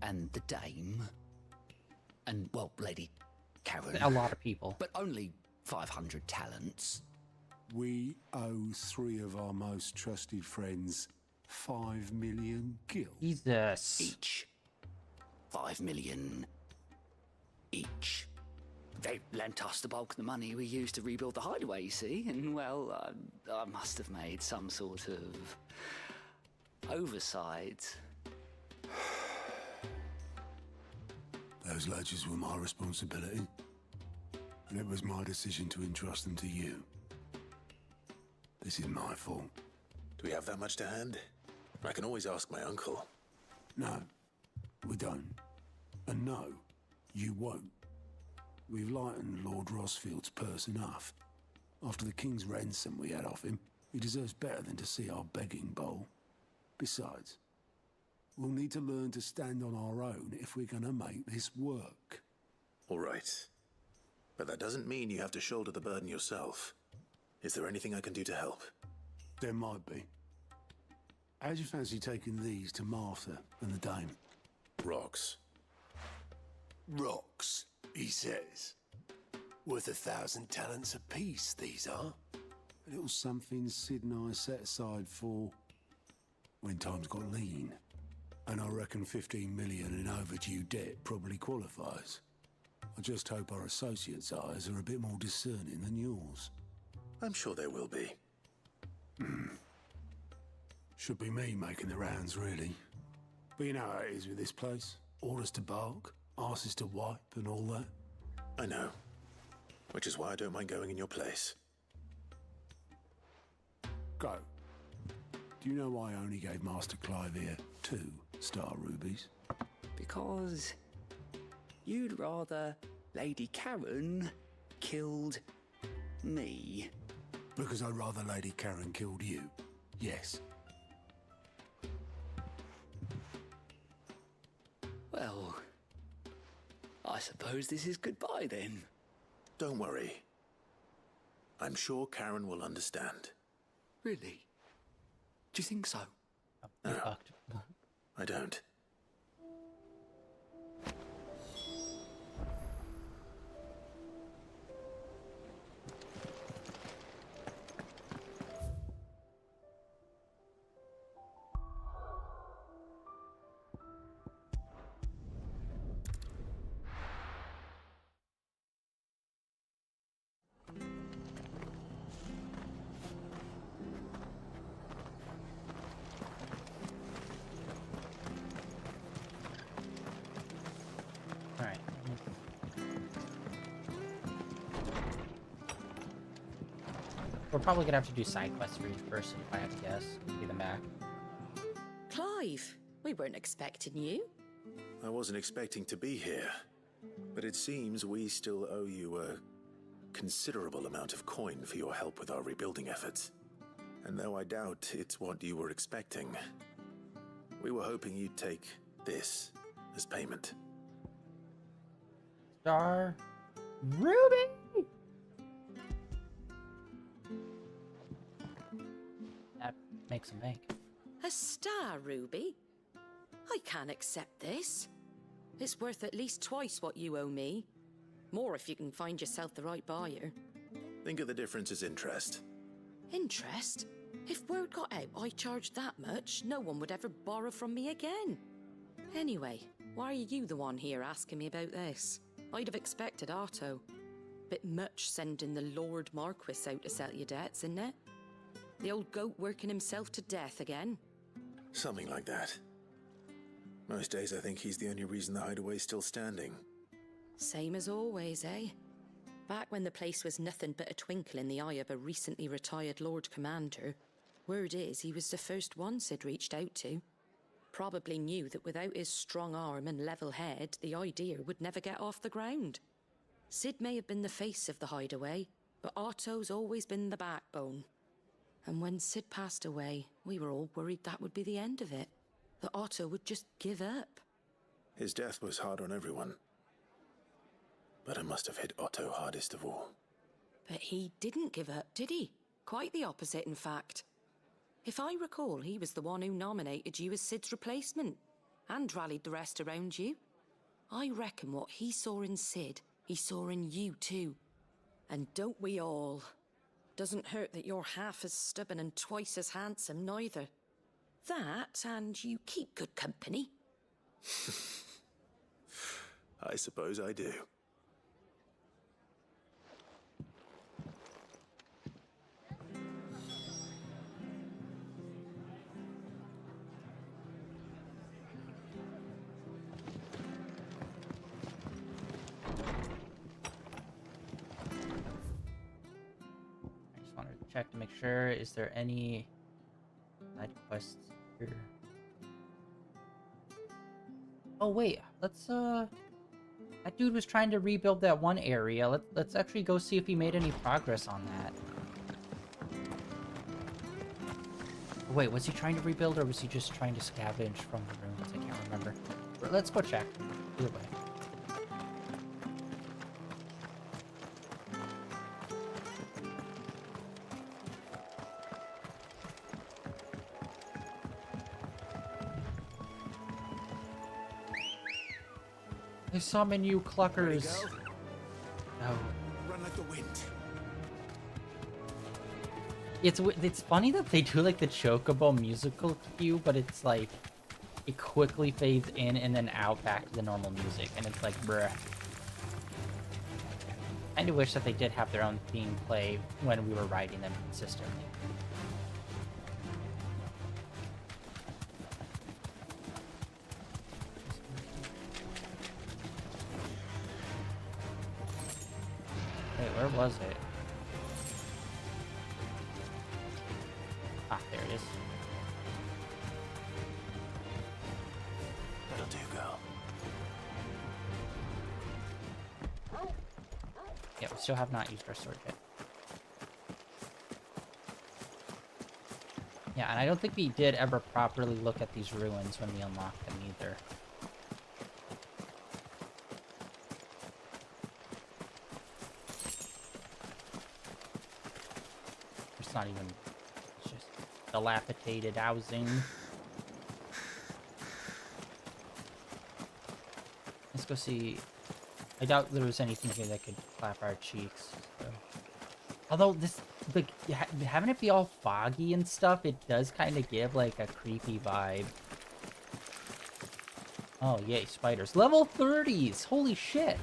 And the dame. And, well, Lady Karen. A lot of people. But only 500 talents. We owe 3 of our most trusted friends 5 million gil. Jesus. Each. 5 million each. they lent us the bulk of the money we used to rebuild the hideaway, you see, and, well, I must have made some sort of oversight. Those ledgers were my responsibility, and it was my decision to entrust them to you. This is my fault. Do we have that much to hand? I can always ask my uncle. No, we don't. And no, you won't. We've lightened Lord Rosfield's purse enough. After the king's ransom we had off him, he deserves better than to see our begging bowl. Besides, we'll need to learn to stand on our own if we're gonna make this work. All right. But that doesn't mean you have to shoulder the burden yourself. Is there anything I can do to help? There might be. How'd you fancy taking these to Martha and the dame? Rocks. Rocks, he says. Worth 1,000 talents apiece, these are. A little something Sid and I set aside for when times got lean. And I reckon 15 million in overdue debt probably qualifies. I just hope our associates' eyes are a bit more discerning than yours. I'm sure there will be. Should be me making the rounds, really. But you know how it is with this place. Orders to bark, arses to wipe, and all that. I know. Which is why I don't mind going in your place. Go. Do you know why I only gave Master Clive here 2 star rubies? Because you'd rather Lady Karen killed me. Because I'd rather Lady Karen killed you. Yes. Well, I suppose this is goodbye then. Don't worry. I'm sure Karen will understand. Really? Do you think so? Oh, No, I don't. Alright. We're probably gonna have to do side quests for each person, if I had to guess. Be the Mac. Clive, we weren't expecting you. I wasn't expecting to be here, but it seems we still owe you a considerable amount of coin for your help with our rebuilding efforts. And though I doubt it's what you were expecting, we were hoping you'd take this as payment. Star Ruby! That makes a make. A star ruby? I can't accept this. It's worth at least twice what you owe me. More if you can find yourself the right buyer. Think of the difference as interest. Interest? If word got out I charged that much, no one would ever borrow from me again. Anyway, why are you the one here asking me about this? I'd have expected Otto. Bit much sending the Lord Marquis out to settle your debts, isn't it? The old goat working himself to death again? Something like that. Most days I think he's the only reason the hideaway's still standing. Same as always, eh? Back when the place was nothing but a twinkle in the eye of a recently retired Lord Commander, word is he was the first one Sid reached out to. Probably knew that without his strong arm and level head, the idea would never get off the ground. Sid may have been the face of the hideaway, but Otto's always been the backbone. And when Sid passed away, we were all worried that would be the end of it. That Otto would just give up. His death was hard on everyone. But it must have hit Otto hardest of all. But he didn't give up, did he? Quite the opposite, in fact. If I recall, he was the one who nominated you as Sid's replacement, and rallied the rest around you. I reckon what he saw in Sid, he saw in you too. And don't we all? Doesn't hurt that you're half as stubborn and twice as handsome, neither. That, and you keep good company. I suppose I do. check to make sure. Is there any side quests here? Oh wait, let's that dude was trying to rebuild that one area. Let's actually go see if he made any progress on that. Wait, was he trying to rebuild or was he just trying to scavenge from the ruins? I can't remember. Let's go check. Either way. I summon you, cluckers. No. Run like the wind. It's funny that they do like the Chocobo musical cue, but it's like it quickly fades in and then out back to the normal music, and it's like bruh. I kinda wish that they did have their own theme play when we were riding them consistently. Wait, where was it? Ah, there it is. That'll do, girl. Yeah, we still have not used our sword yet. Yeah, and I don't think we did ever properly look at these ruins when we unlocked them either. It's not even... It's just dilapidated housing. Let's go see... I doubt there was anything here that could clap our cheeks. So. Although this, like, having it be all foggy and stuff, it does kind of give like a creepy vibe. Oh yay, spiders! Level 30s! Holy shit!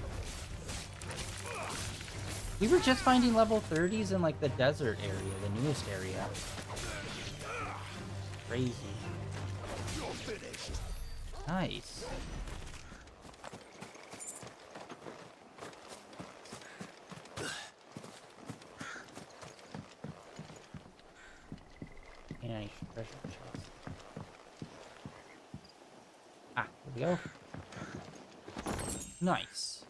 We were just finding level 30s in like the desert area, the newest area. Crazy. Nice. Any treasure chest. Ah, here we go. Nice.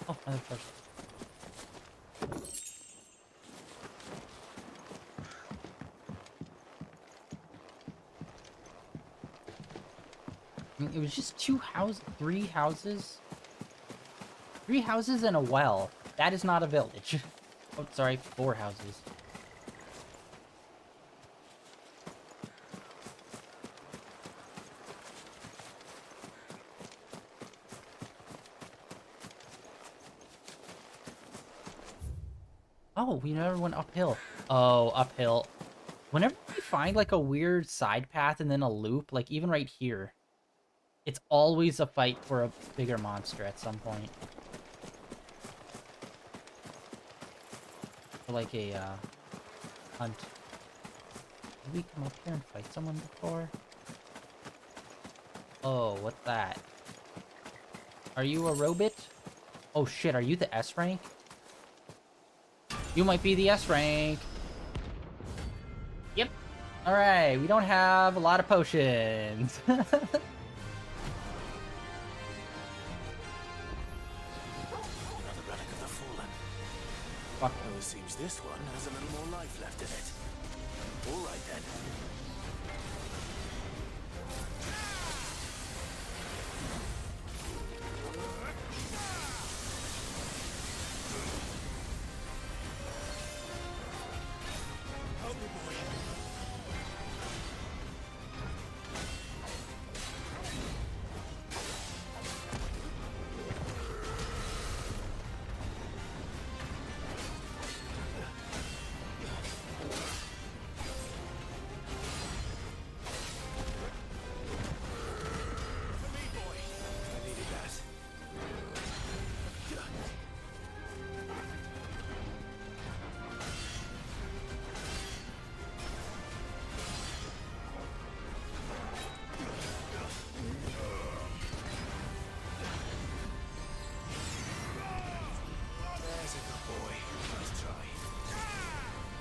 Oh, another treasure. It was just three houses and a well. That is not a village. Oh, sorry, 4 houses. Oh, we never went uphill. Oh, uphill. Whenever we find like a weird side path and then a loop, like even right here, it's always a fight for a bigger monster at some point. Or like a, hunt. Did we come up here and fight someone before? Oh, what's that? Are you a robot? Oh shit, are you the S rank? You might be the S rank. Yep. Alright, we don't have a lot of potions. Fuck. Oh, it seems this one has a little more life left in it. All right then. Help me, boy.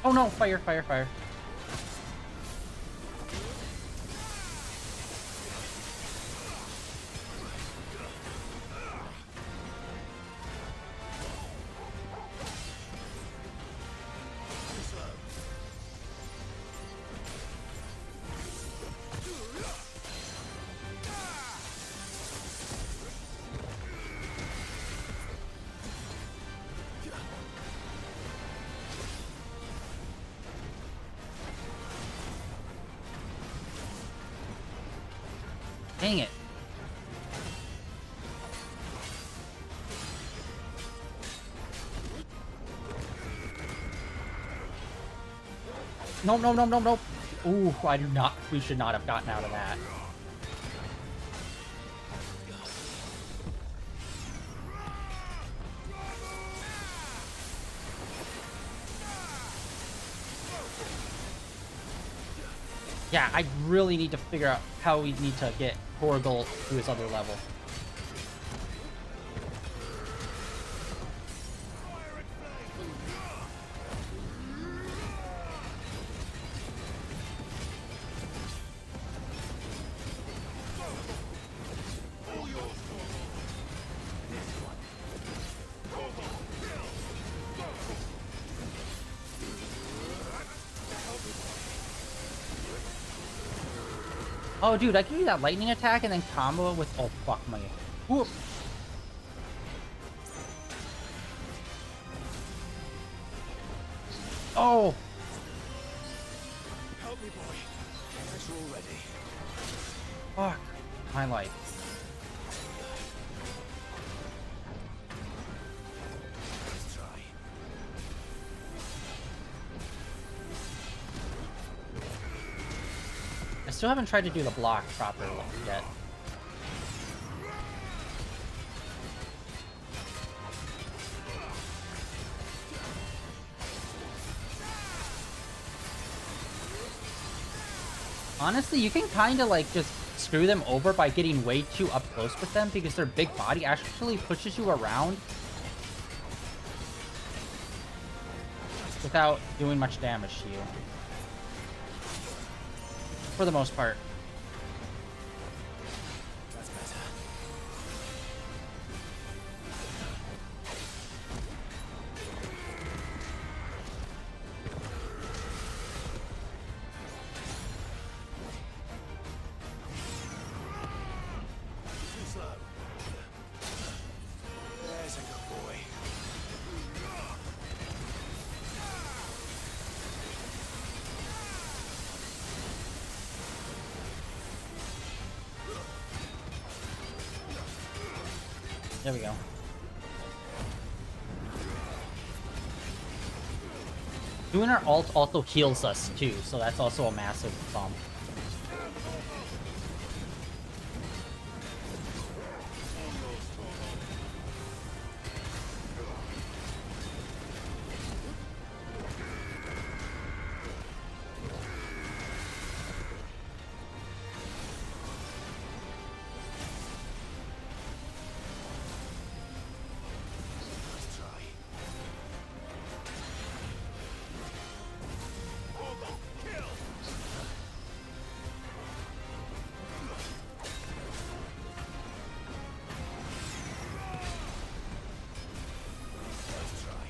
Oh no, fire, fire, fire. Dang it. No, no, no, no, no. Ooh, I do not. We should not have gotten out of that. Yeah, I really need to figure out how we need to get Horrigal to his other level. Oh, dude, I can do that lightning attack and then combo it with... Oh, fuck my... Whoop. Oh! Help me, boy. Guess you're all ready. Fuck. My life. Let's try. I still haven't tried to do the block properly yet. Honestly, you can kind of like just screw them over by getting way too up close with them because their big body actually pushes you around without doing much damage to you. For the most part. That's better. Too slow. There's a good boy. There we go. Doing our ult also heals us too, so that's also a massive bump. Let's try. Kill! Let's try.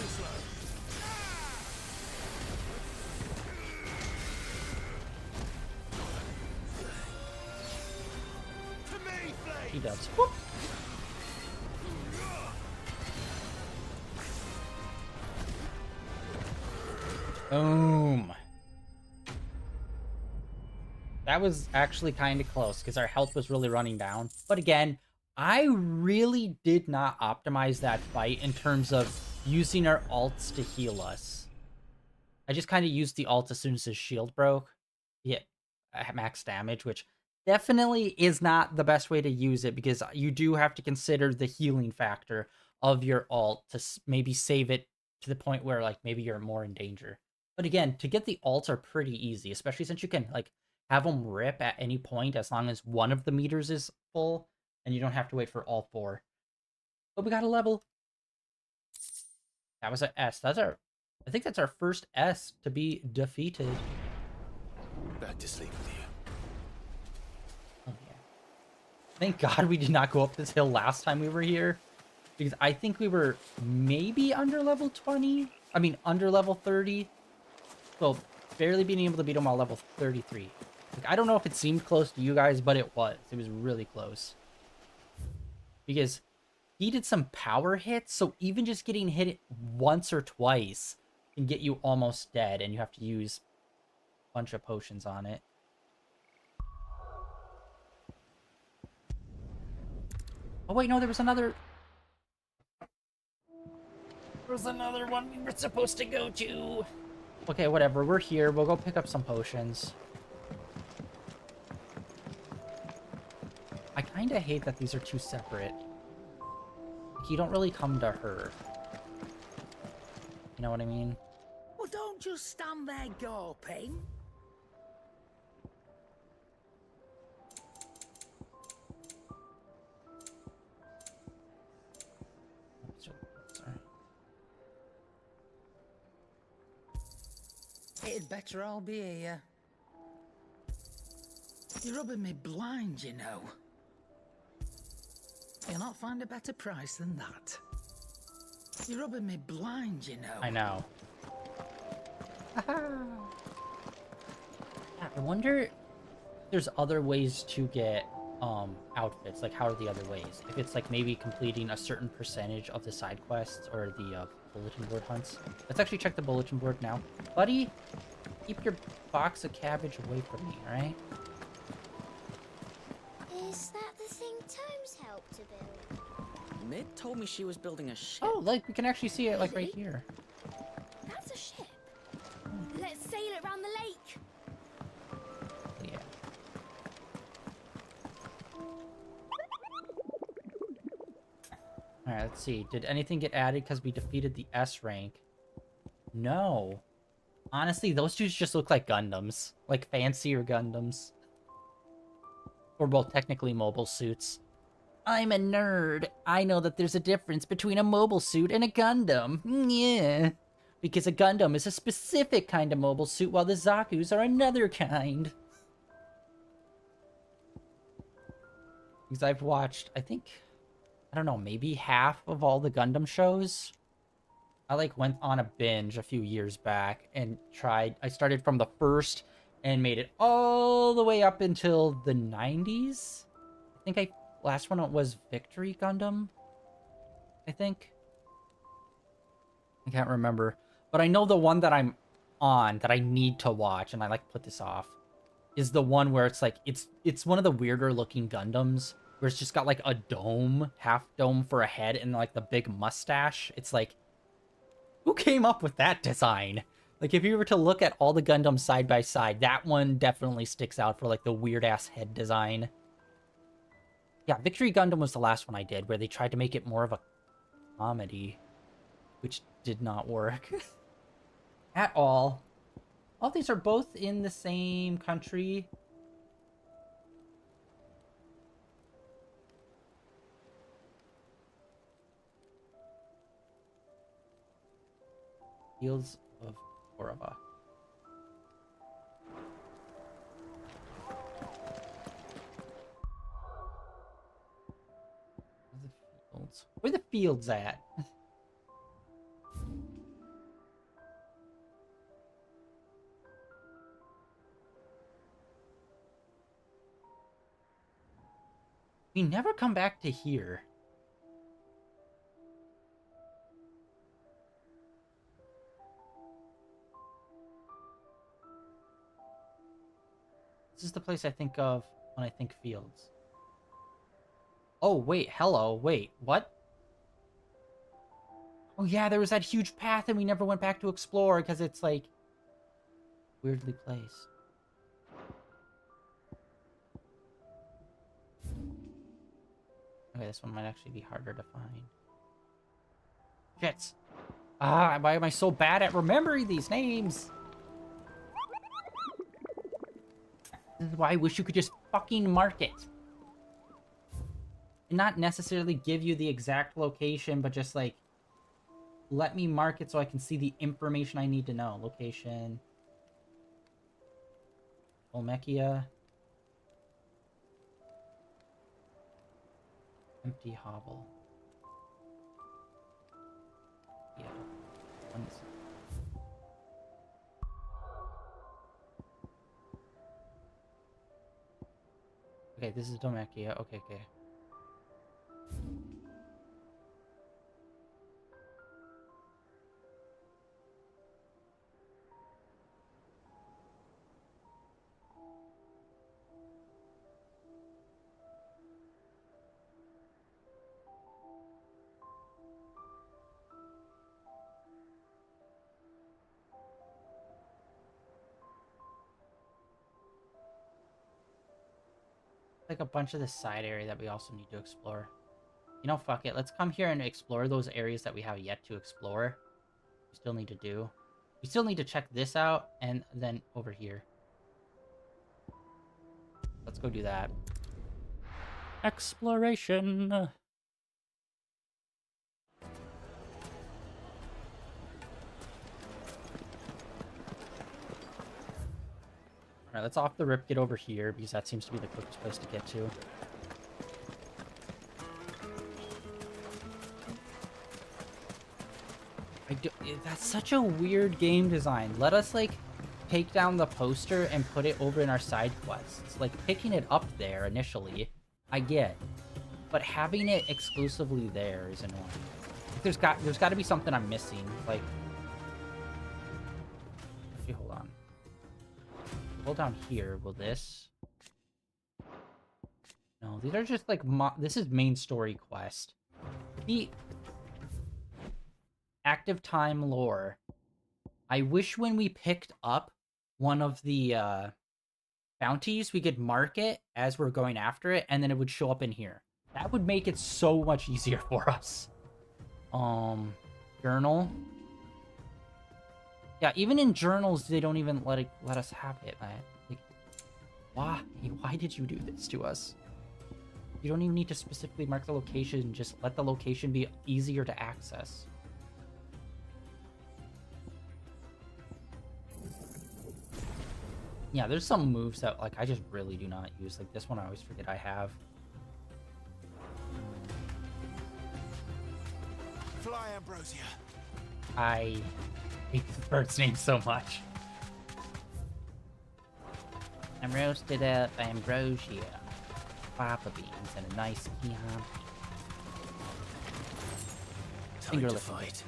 Too slow. To me, Flame! He does. Whoop. Boom. That was actually kind of close because our health was really running down. But again, I really did not optimize that fight in terms of using our ults to heal us. I just kind of used the ult as soon as his shield broke. Yeah, max damage, which definitely is not the best way to use it because you do have to consider the healing factor of your ult to maybe save it to the point where like maybe you're more in danger. But again, to get the alts are pretty easy, especially since you can like have them rip at any point as long as one of the meters is full, and you don't have to wait for all 4. But we got a level. That was an S. I think that's our first S to be defeated. Back to sleep with you. Oh yeah. Thank God we did not go up this hill last time we were here, because I think we were maybe under level 20. I mean, under level 30. So barely being able to beat him while level 33. Like, I don't know if it seemed close to you guys, but it was. It was really close. Because he did some power hits, so even just getting hit once or twice can get you almost dead, and you have to use a bunch of potions on it. Oh wait, no, there was another... There was another one we were supposed to go to. Okay, whatever, we're here. We'll go pick up some potions. I kind of hate that these are 2 separate. You don't really come to her. You know what I mean? Well, don't just stand there gawping. Sorry. It'd better all be here. You're rubbing me blind, you know. You'll not find a better price than that. You're rubbing me blind, you know. I know. I wonder if there's other ways to get outfits. Like, how are the other ways? If it's like maybe completing a certain percentage of the side quests or the bulletin board hunts. Let's actually check the bulletin board now. Buddy, keep your box of cabbage away from me, alright? Is that the thing Tomes helped to build? Mid told me she was building a ship. Oh, like, we can actually see it, like, right here. That's a ship. Let's sail it around the lake. Yeah. Alright, let's see. Did anything get added because we defeated the S rank? No. Honestly, those dudes just look like Gundams. Like, fancier Gundams. Or, well, technically mobile suits. I'm a nerd. I know that there's a difference between a mobile suit and a Gundam. Yeah. Because a Gundam is a specific kind of mobile suit, while the Zaku's are another kind. Because I've watched, I think, I don't know, maybe half of all the Gundam shows. I, like, went on a binge a few years back and tried, I started from the first and made it all the way up until the 90s. I think last one was Victory Gundam, I think. I can't remember. But I know the one that I'm on that I need to watch, and I like put this off, is the one where it's like, it's one of the weirder looking Gundams, where it's just got like a dome, half dome for a head, and like the big mustache. It's like, who came up with that design? Like, if you were to look at all the Gundams side by side, that one definitely sticks out for like the weird ass head design. Yeah, Victory Gundam was the last one I did, where they tried to make it more of a comedy, which did not work at all. All these are both in the same country. Fields of Orava. Where the fields at? We never come back to here. This is the place I think of when I think fields. Oh, wait, hello, wait, what? Oh yeah, there was that huge path and we never went back to explore because it's, like, weirdly placed. Okay, this one might actually be harder to find. Shits. Ah, why am I so bad at remembering these names? This is why I wish you could just fucking mark it. And not necessarily give you the exact location, but just like, let me mark it so I can see the information I need to know. Location. Olmecchia. Empty hovel. Yeah. Okay, this is Domecchia. Okay. Like a bunch of the side area that we also need to explore. You know, fuck it. Let's come here and explore those areas that we have yet to explore. We still need to do. We still need to check this out, and then over here. Let's go do that. Exploration. Alright, let's off the rip get over here, because that seems to be the quickest place to get to. That's such a weird game design. Let us, like, take down the poster and put it over in our side quests. Like, picking it up there initially, I get. But having it exclusively there is annoying. There's got to be something I'm missing. Like, actually, hold on. Hold down here. Will this? No, these are just like this is main story quest. The active time lore. I wish when we picked up one of the bounties, we could mark it as we're going after it, and then it would show up in here. That would make it so much easier for us. Journal. Yeah, even in journals, they don't even let us have it. Like, why did you do this to us? You don't even need to specifically mark the location. Just let the location be easier to access. Yeah, there's some moves that, like, I just really do not use. Like, this one I always forget I have. Fly, Ambrosia. I hate the bird's name so much. I'm roasted up ambrosia. Fava beans and a nice Chianti. Time to fight.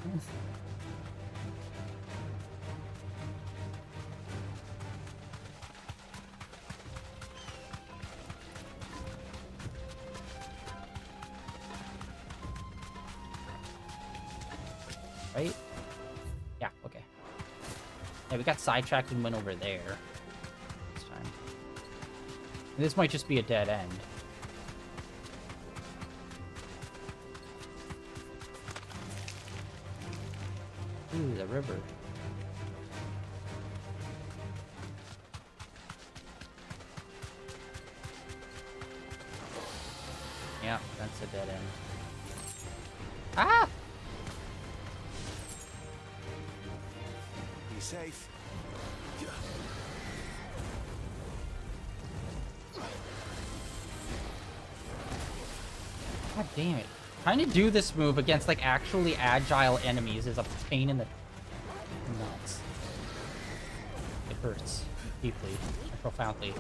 Right? Yeah, okay. Yeah, we got sidetracked and went over there. This time. And this might just be a dead end. Ooh, the river. Yeah, that's a dead end. Ah! Be safe. God damn it. Trying to do this move against, like, actually agile enemies is a pain in the nuts. It hurts. Deeply. And profoundly.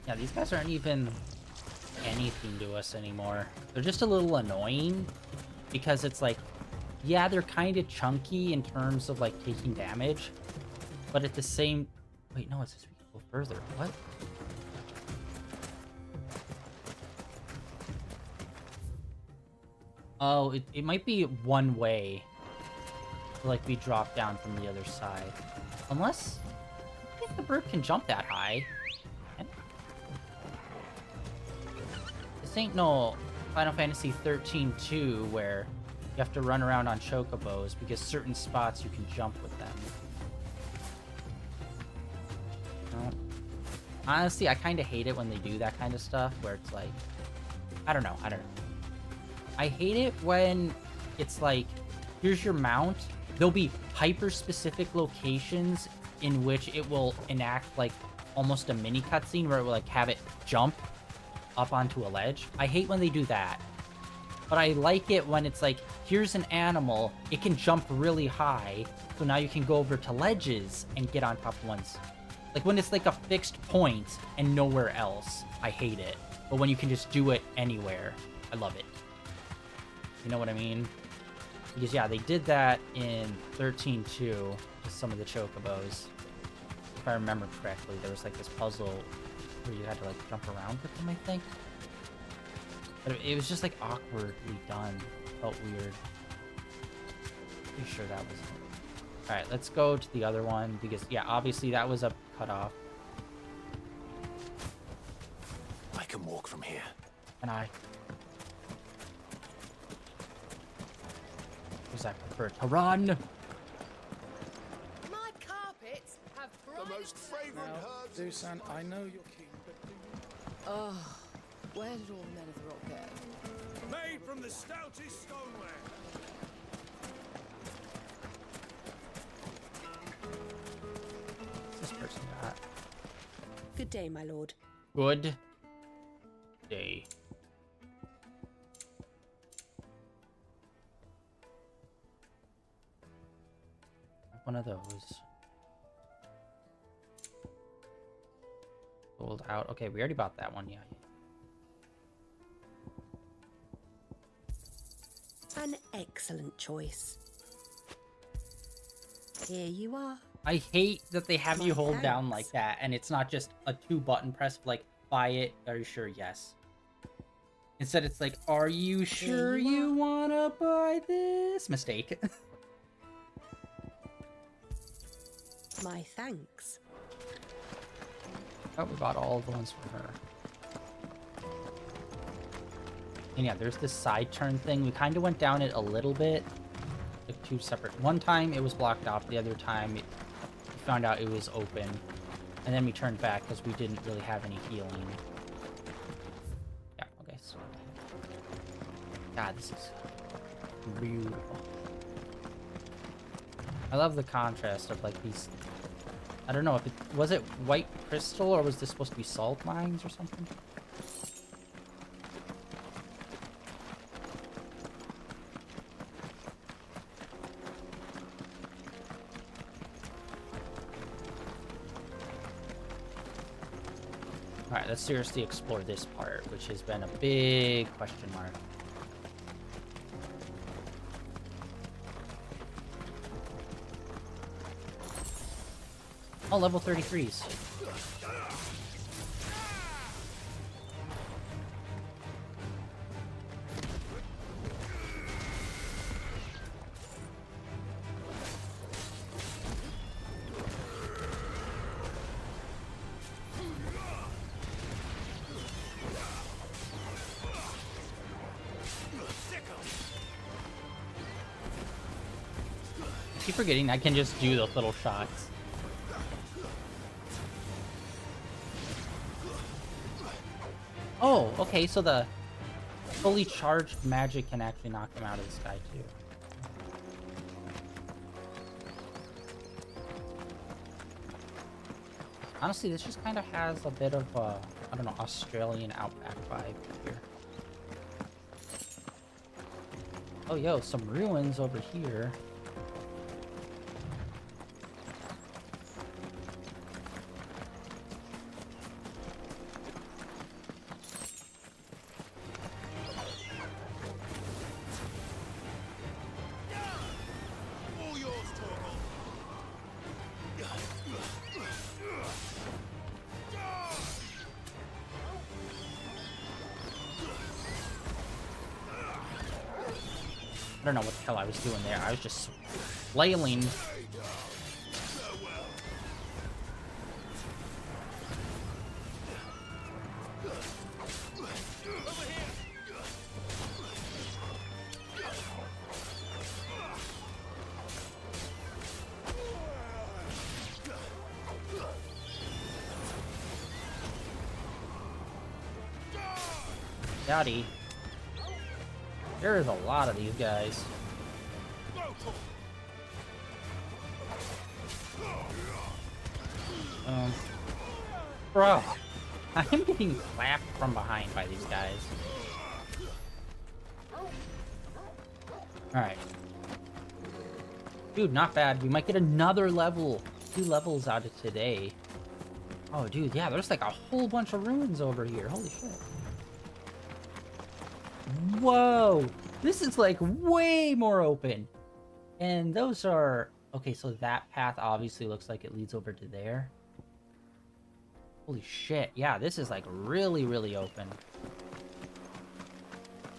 Yeah, these guys aren't even anything to us anymore. They're just a little annoying because it's like, yeah, they're kind of chunky in terms of like taking damage, but at the same... Wait, no, it says we can go further. What? Oh, it might be one way. Like we drop down from the other side. Unless... I think the bird can jump that high. This ain't no Final Fantasy 13-2 where you have to run around on chocobos because certain spots you can jump with them. No. Honestly, I kind of hate it when they do that kind of stuff where it's like... I don't know. I hate it when it's like, here's your mount. There'll be hyper-specific locations in which it will enact like almost a mini cutscene where it will like have it jump up onto a ledge. I hate when they do that. But I like it when it's like, here's an animal, it can jump really high, so now you can go over to ledges and get on top of ones. Like when it's like a fixed point and nowhere else, I hate it. But when you can just do it anywhere, I love it. You know what I mean? Because yeah, they did that in 13-2 with some of the chocobos. If I remember correctly, there was like this puzzle where you had to like jump around with them, I think. But it was just like awkwardly done. Felt weird. Pretty sure that was it. Alright, let's go to the other one because yeah, obviously that was a cutoff. I can walk from here. And I prefer to run. My carpets have The most fragrant herbs. Dusan, I know you're keen, but do you... Oh, where did all the men of the rock go? Made from the stoutest stoneware. What's this person got? Good day, my lord. Good day. One of those. Sold out. Okay, we already bought that one, yeah. An excellent choice. Here you are. I hate that they have you hold down like that, and it's not just a 2-button press of like, buy it, are you sure? Yes. Instead, it's like, are you sure you wanna buy this? Mistake. My thanks. Oh, we bought all of the ones for her. And yeah, there's this side turn thing. We kind of went down it a little bit. Like 2 separate. One time it was blocked off. The other time we found out it was open. And then we turned back because we didn't really have any healing. Yeah, okay. So... God, this is beautiful. I love the contrast of like these... I don't know if it... Was it white crystal or was this supposed to be salt mines or something? Alright, let's seriously explore this part, which has been a big question mark. Oh, level 33s. I keep forgetting I can just do those little shots. Oh, okay, so the fully charged magic can actually knock him out of the sky, too. Honestly, this just kind of has a bit of a, I don't know, Australian outback vibe here. Oh, yo, some ruins over here. don't know what the hell I was doing there. I was just flailing. Daddy. There's a lot of these guys. Bro, I am getting clapped from behind by these guys. Alright. Dude, not bad. We might get another level. 2 levels out of today. Oh, dude, yeah, there's like a whole bunch of ruins over here. Holy shit. Whoa! This is like way more open. And those are... Okay, so that path obviously looks like it leads over to there. Holy shit. Yeah, this is like really, really open.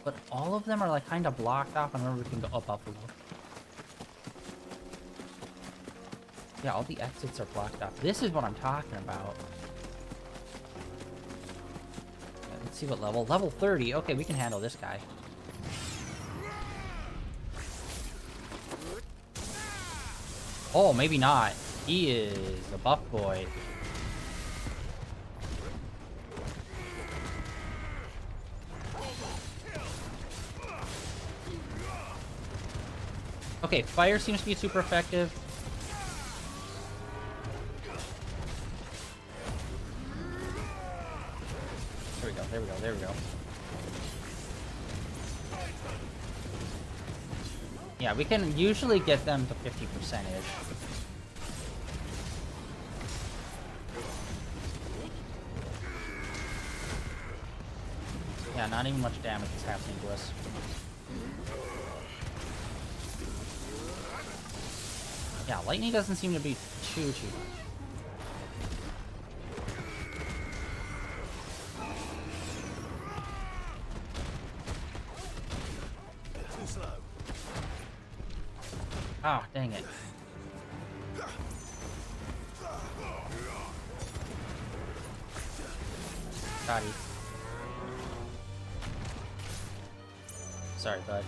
But all of them are like kind of blocked off. I remember we can go up Buffalo. Yeah, all the exits are blocked off. This is what I'm talking about. Yeah, let's see what level. Level 30. Okay, we can handle this guy. Oh, maybe not. He is a buff boy. Okay, fire seems to be super effective. There we go, there we go, there we go. Yeah, we can usually get them to 50%-ish. Yeah, not even much damage is happening to us. Yeah, lightning doesn't seem to be too much. Ah, dang it. Got you. Sorry, bud.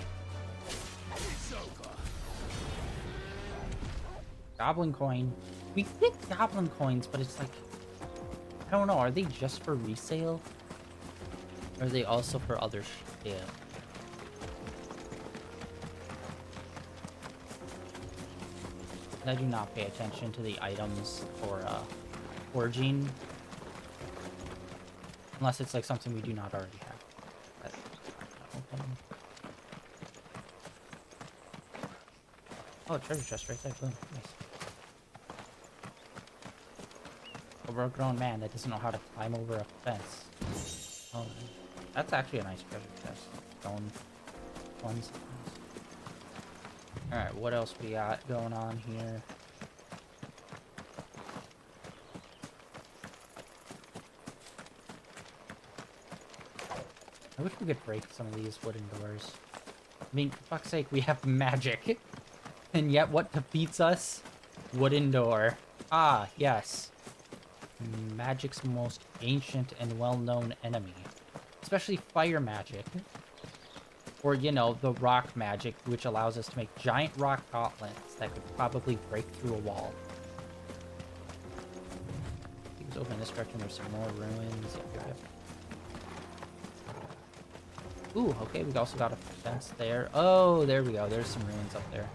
Goblin coin. We get goblin coins, but it's like... I don't know, are they just for resale? Or are they also for other shit? I do not pay attention to the items for forging. Unless it's like something we do not already have. Oh, treasure chest right there. Boom. Nice. Overgrown man that doesn't know how to climb over a fence. Oh, that's actually a nice treasure chest. Stone ones. Alright, what else we got going on here? I wish we could break some of these wooden doors. I mean, for fuck's sake, we have magic. And yet what defeats us? Wooden door. Ah, yes. Magic's most ancient and well-known enemy. Especially fire magic. Or, you know, the rock magic, which allows us to make giant rock gauntlets that could probably break through a wall. Let's open this direction. There's some more ruins. Yep. Ooh, okay, we also got a fence there. Oh, there we go. There's some ruins up there.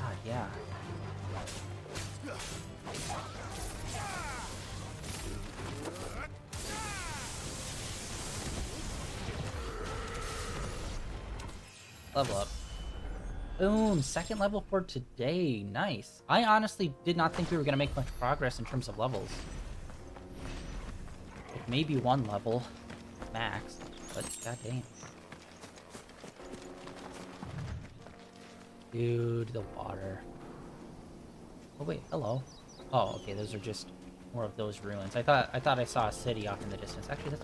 Ah, yeah. Level up. Boom, second level for today. Nice. I honestly did not think we were going to make much progress in terms of levels. Like maybe 1 level max, but goddamn. Dude, the water. Oh wait, hello. Oh, okay, those are just more of those ruins. I thought I saw a city off in the distance. Actually,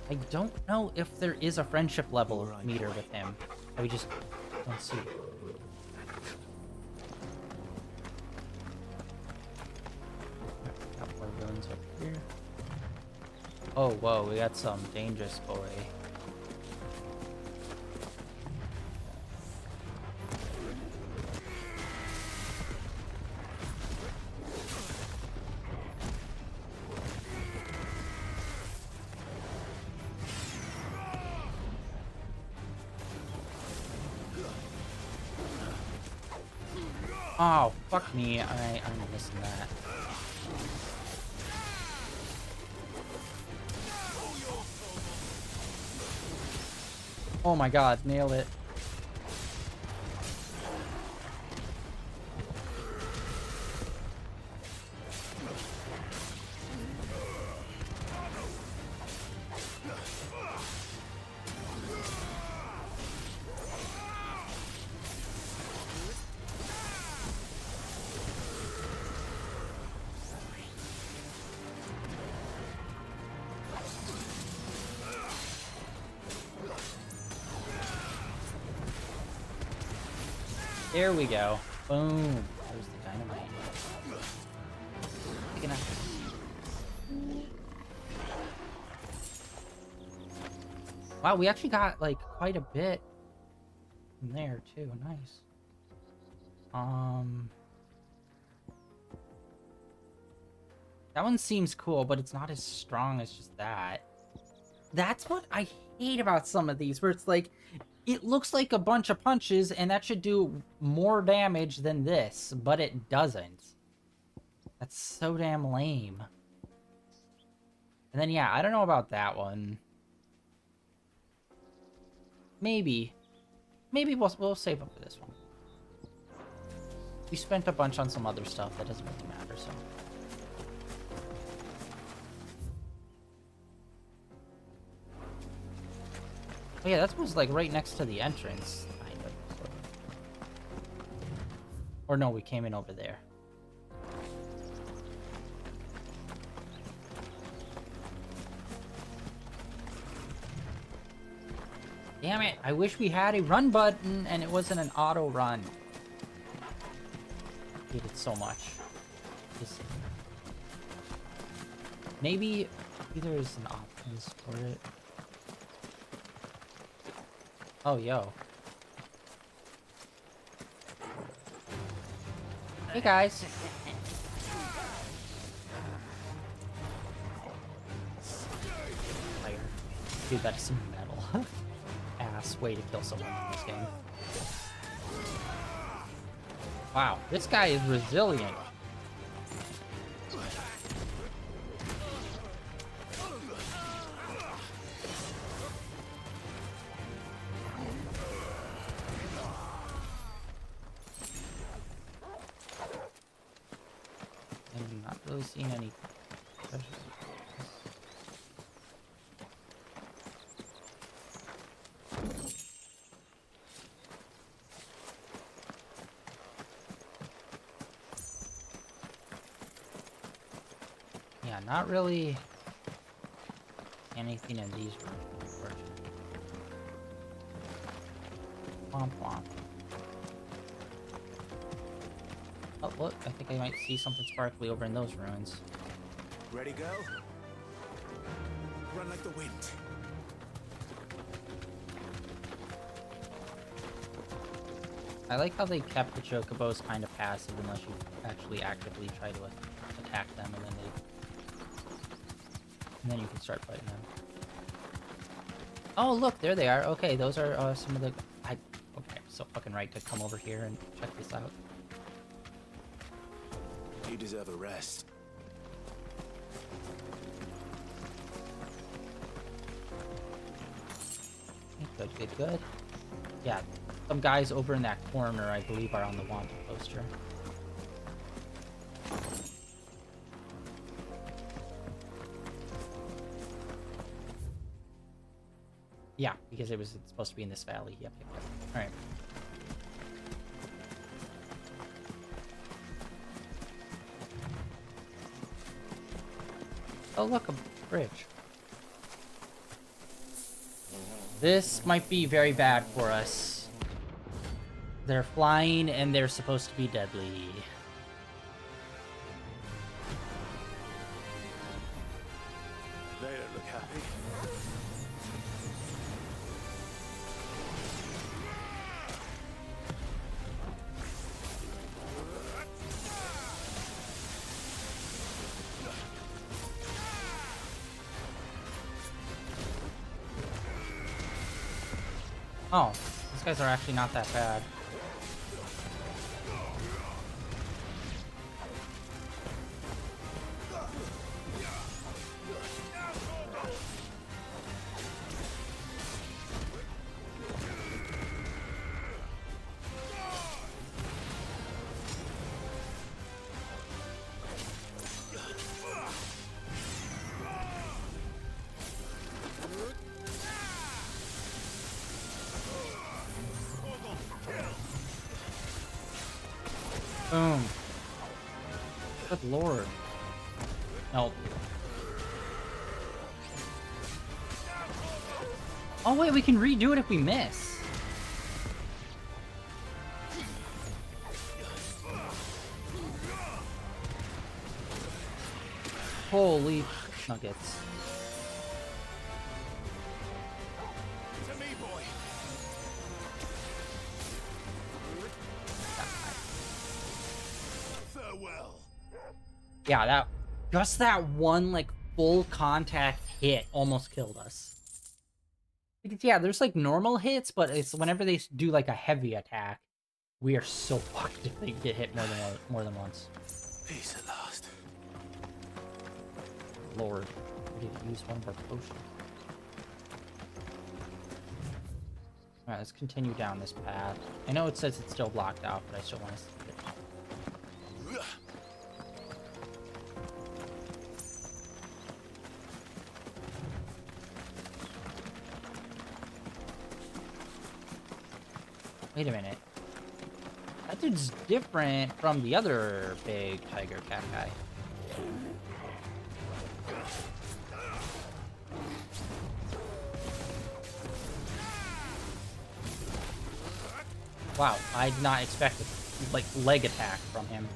I don't know if there is a friendship level meter with him. We just don't see. Got more ruins up here. Oh, whoa, we got some dangerous boy. Oh, fuck me. I'm missing that. Oh my god, nailed it. There we go. Boom. There's the dynamite. Taking out. Wow, we actually got like quite a bit in there too. Nice. That one seems cool, but it's not as strong as just that. That's what I hate about some of these, where it's like, it looks like a bunch of punches, and that should do more damage than this, but it doesn't. That's so damn lame. And then, yeah, I don't know about that one. Maybe. Maybe we'll save up for this one. We spent a bunch on some other stuff that doesn't really matter, so... Oh yeah, that was like right next to the entrance, kind of. Sort of. Or no, we came in over there. Damn it, I wish we had a run button and it wasn't an auto run. I hate it so much. Just... Maybe there's an options for it. Oh, yo. Hey, guys. Fire. Dude, that is some metal. Ass way to kill someone in this game. Wow, this guy is resilient. Seen any yeah, not really anything in these rooms, unfortunately. Womp womp. Oh, look, I think I might see something sparkly over in those ruins. Ready, go? Run like the wind. I like how they kept the chocobos kind of passive unless you actually actively try to attack them, and then you can start fighting them. Oh, look, there they are. Okay, those are some of the... Okay, I'm so fucking right to come over here and check this out. You deserve a rest. Good, good, good. Yeah, some guys over in that corner, I believe, are on the wanted poster. Yeah, because it's supposed to be in this valley. Yep, yep, yep. All right. Oh, look, a bridge. This might be very bad for us. They're flying and they're supposed to be deadly. They don't look happy. Oh, these guys are actually not that bad. Boom. Good lord. Nope. Oh wait, we can redo it if we miss. Holy nuggets. To me, boy. Farewell. Yeah, just that one like full contact hit almost killed us. Because, yeah, there's like normal hits, but it's whenever they do like a heavy attack, we are so fucked if they get hit more than once. Peace at last. Lord, we need to use one more potion. Alright, let's continue down this path. I know it says it's still blocked out, but I still want to see it. Wait a minute. That dude's different from the other big tiger cat guy. Wow, I did not expect a like leg attack from him.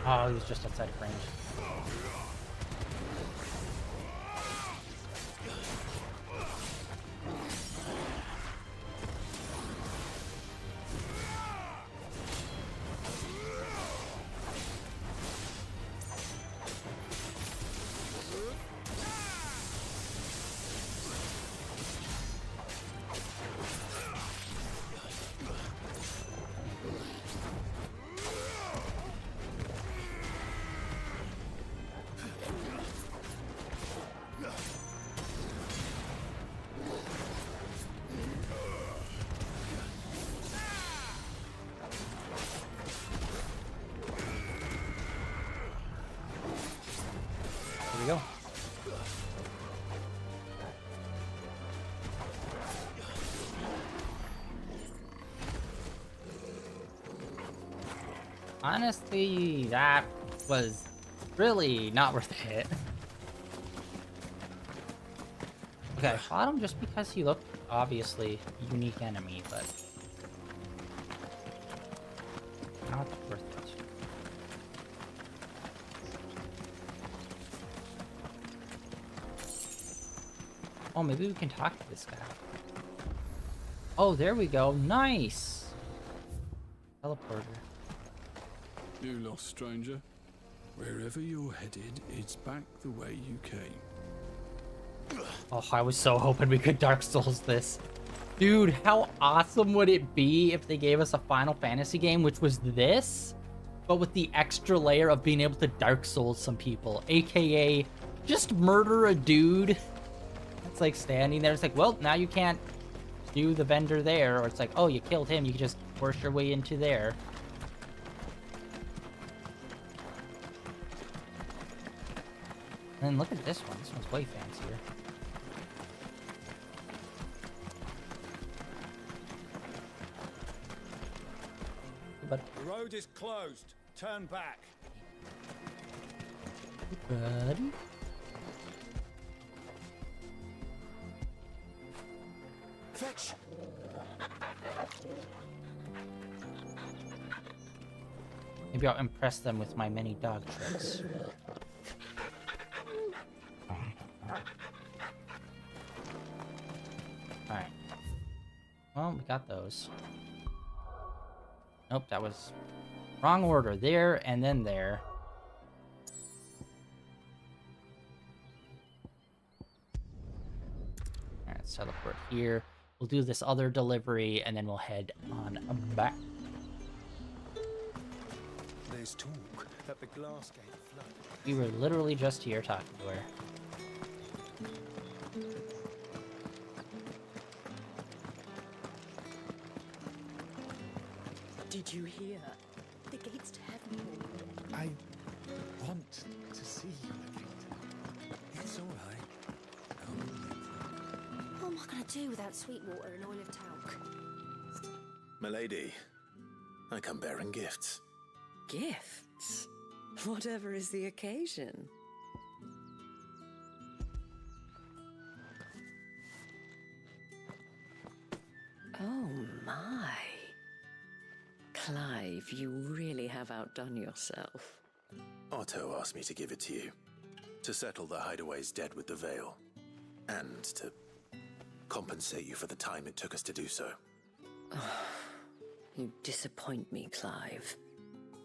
Oh, he was just outside of range. Here we go. Honestly, that was really not worth it. Okay, I fought him just because he looked obviously a unique enemy, but not worth it. Oh, maybe we can talk to this guy. Oh, there we go. Nice! Teleporter. You lost, stranger. Wherever you're headed, it's back the way you came. Oh, I was so hoping we could Dark Souls this. Dude, how awesome would it be if they gave us a Final Fantasy game, which was this, but with the extra layer of being able to Dark Souls some people, aka just murder a dude. It's like standing there, it's like, well, now you can't do the vendor there, or it's like, oh, you killed him, you can just force your way into there. And then look at this one. This one's way fancier. But The road is closed. Turn back. buddy. Fetch. Maybe I'll impress them with my many dog tricks. Alright. Well, we got those. Nope, that was wrong order. There and then there. Alright, let's teleport here. We'll do this other delivery and then we'll head on back. There's talk that the glass gate flooded. We were literally just here talking to her. Did you hear? The gates to heaven. I want to see you again. It's all right. What am I going to do without sweet water and oil of talc? Milady, I come bearing gifts. Gifts? Whatever is the occasion. Oh my. Clive, you really have outdone yourself. Otto asked me to give it to you. To settle the Hideaway's debt with the Veil. And to compensate you for the time it took us to do so. You disappoint me, Clive.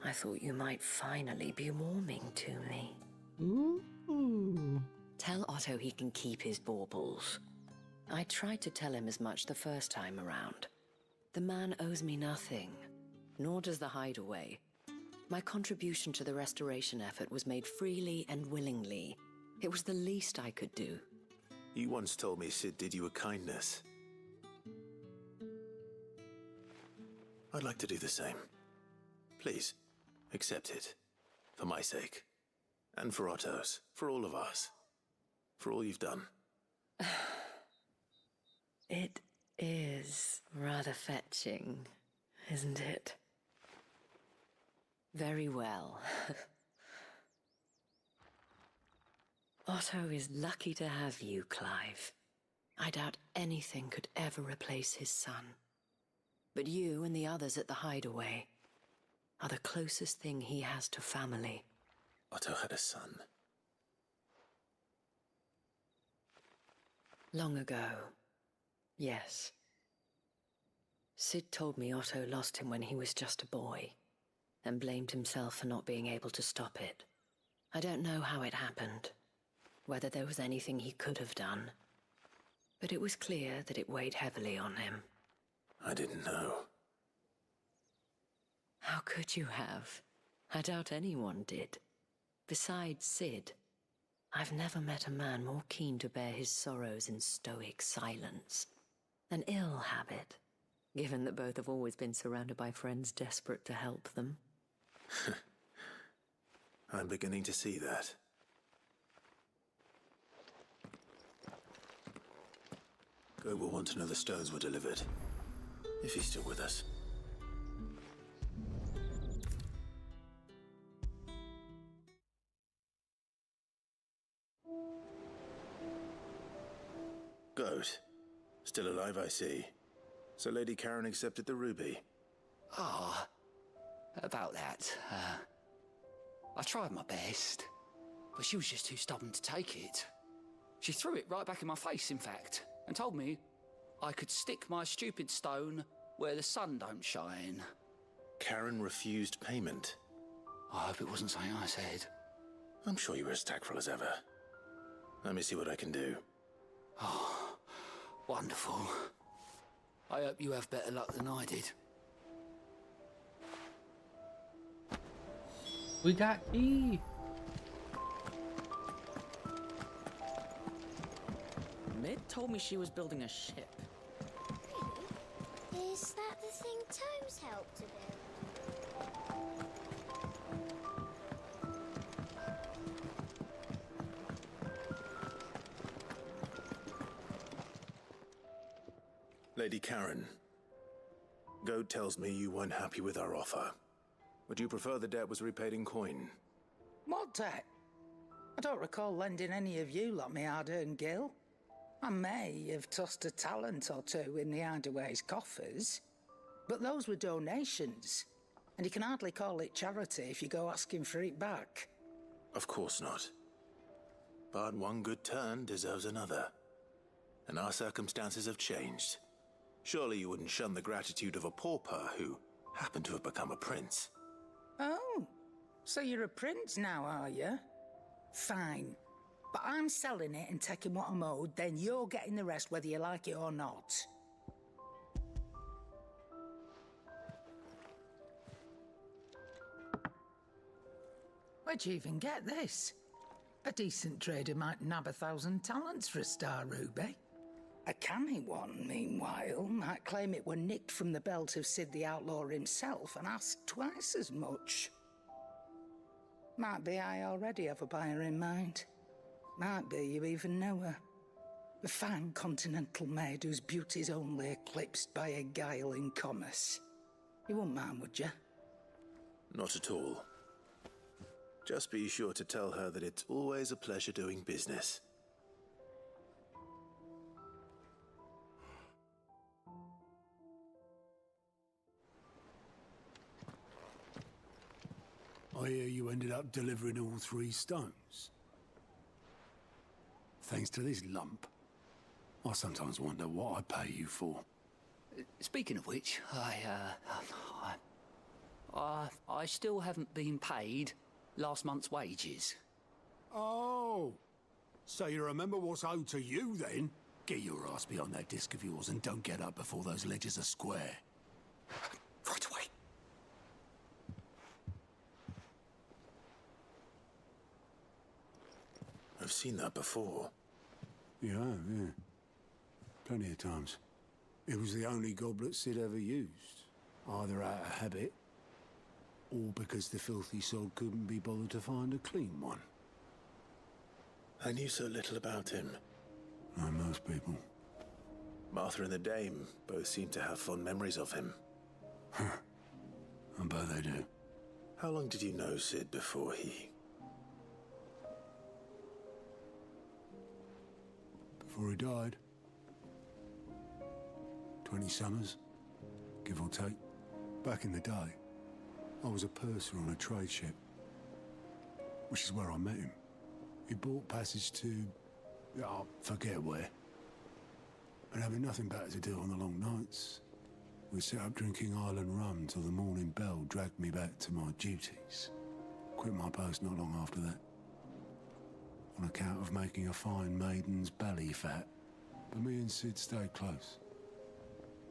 I thought you might finally be warming to me. Ooh. Tell Otto he can keep his baubles. I tried to tell him as much the first time around. The man owes me nothing, nor does the Hideaway. My contribution to the restoration effort was made freely and willingly. It was the least I could do. You once told me Sid did you a kindness. I'd like to do the same. Please, accept it. For my sake. And for Otto's. For all of us. For all you've done. It is rather fetching, isn't it? Very well. Otto is lucky to have you, Clive. I doubt anything could ever replace his son. But you and the others at the Hideaway are the closest thing he has to family. Otto had a son. Long ago, yes. Sid told me Otto lost him when he was just a boy, and blamed himself for not being able to stop it. I don't know how it happened, whether there was anything he could have done, but it was clear that it weighed heavily on him. I didn't know. How could you have? I doubt anyone did. Besides Sid, I've never met a man more keen to bear his sorrows in stoic silence. An ill habit, given that both have always been surrounded by friends desperate to help them. I'm beginning to see that. Go will want to know the stones were delivered. If he's still with us. Goat. Still alive, I see. So Lady Karen accepted the ruby. Ah, about that. I tried my best, but she was just too stubborn to take it. She threw it right back in my face, in fact, and told me I could stick my stupid stone where the sun don't shine. Karen refused payment. I hope it wasn't something I said. I'm sure you were as tactful as ever. Let me see what I can do. Oh, wonderful. I hope you have better luck than I did. We got key. Mid told me she was building a ship. Really? Is that the thing Tomes helped to build? Lady Karen, Goat tells me you weren't happy with our offer. Would you prefer the debt was repaid in coin? What debt? I don't recall lending any of you lot me hard-earned gil. I may have tossed a talent or two in the Hideaway's coffers, but those were donations, and you can hardly call it charity if you go asking for it back. Of course not. But one good turn deserves another. And our circumstances have changed. Surely you wouldn't shun the gratitude of a pauper who happened to have become a prince. Oh, so you're a prince now, are you? Fine. But I'm selling it and taking what I'm owed, then you're getting the rest whether you like it or not. Where'd you even get this? A decent trader might nab 1,000 talents for a star ruby. A canny one, meanwhile, might claim it were nicked from the belt of Sid the Outlaw himself and ask twice as much. Might be I already have a buyer in mind. Might be you even know her. A fine continental maid whose beauty's only eclipsed by a guile in commerce. You wouldn't mind, would you? Not at all. Just be sure to tell her that it's always a pleasure doing business. I hear you ended up delivering all 3 stones. Thanks to this lump. I sometimes wonder what I pay you for. Speaking of which, I still haven't been paid last month's wages. Oh, so you remember what's owed to you then? Get your ass behind that disc of yours and don't get up before those ledgers are square. Right away. I've seen that before. You have, yeah. Plenty of times. It was the only goblet Sid ever used. Either out of habit, or because the filthy sod couldn't be bothered to find a clean one. I knew so little about him. Like most people. Martha and the Dame both seem to have fond memories of him. I bet they do. How long did you know Sid before he... Before he died. 20 summers, give or take. Back in the day, I was a purser on a trade ship, which is where I met him. He bought passage to... I forget where. And having nothing better to do on the long nights, we set up drinking island rum till the morning bell dragged me back to my duties. Quit my post not long after that. On account of making a fine maiden's belly fat. But me and Sid stayed close,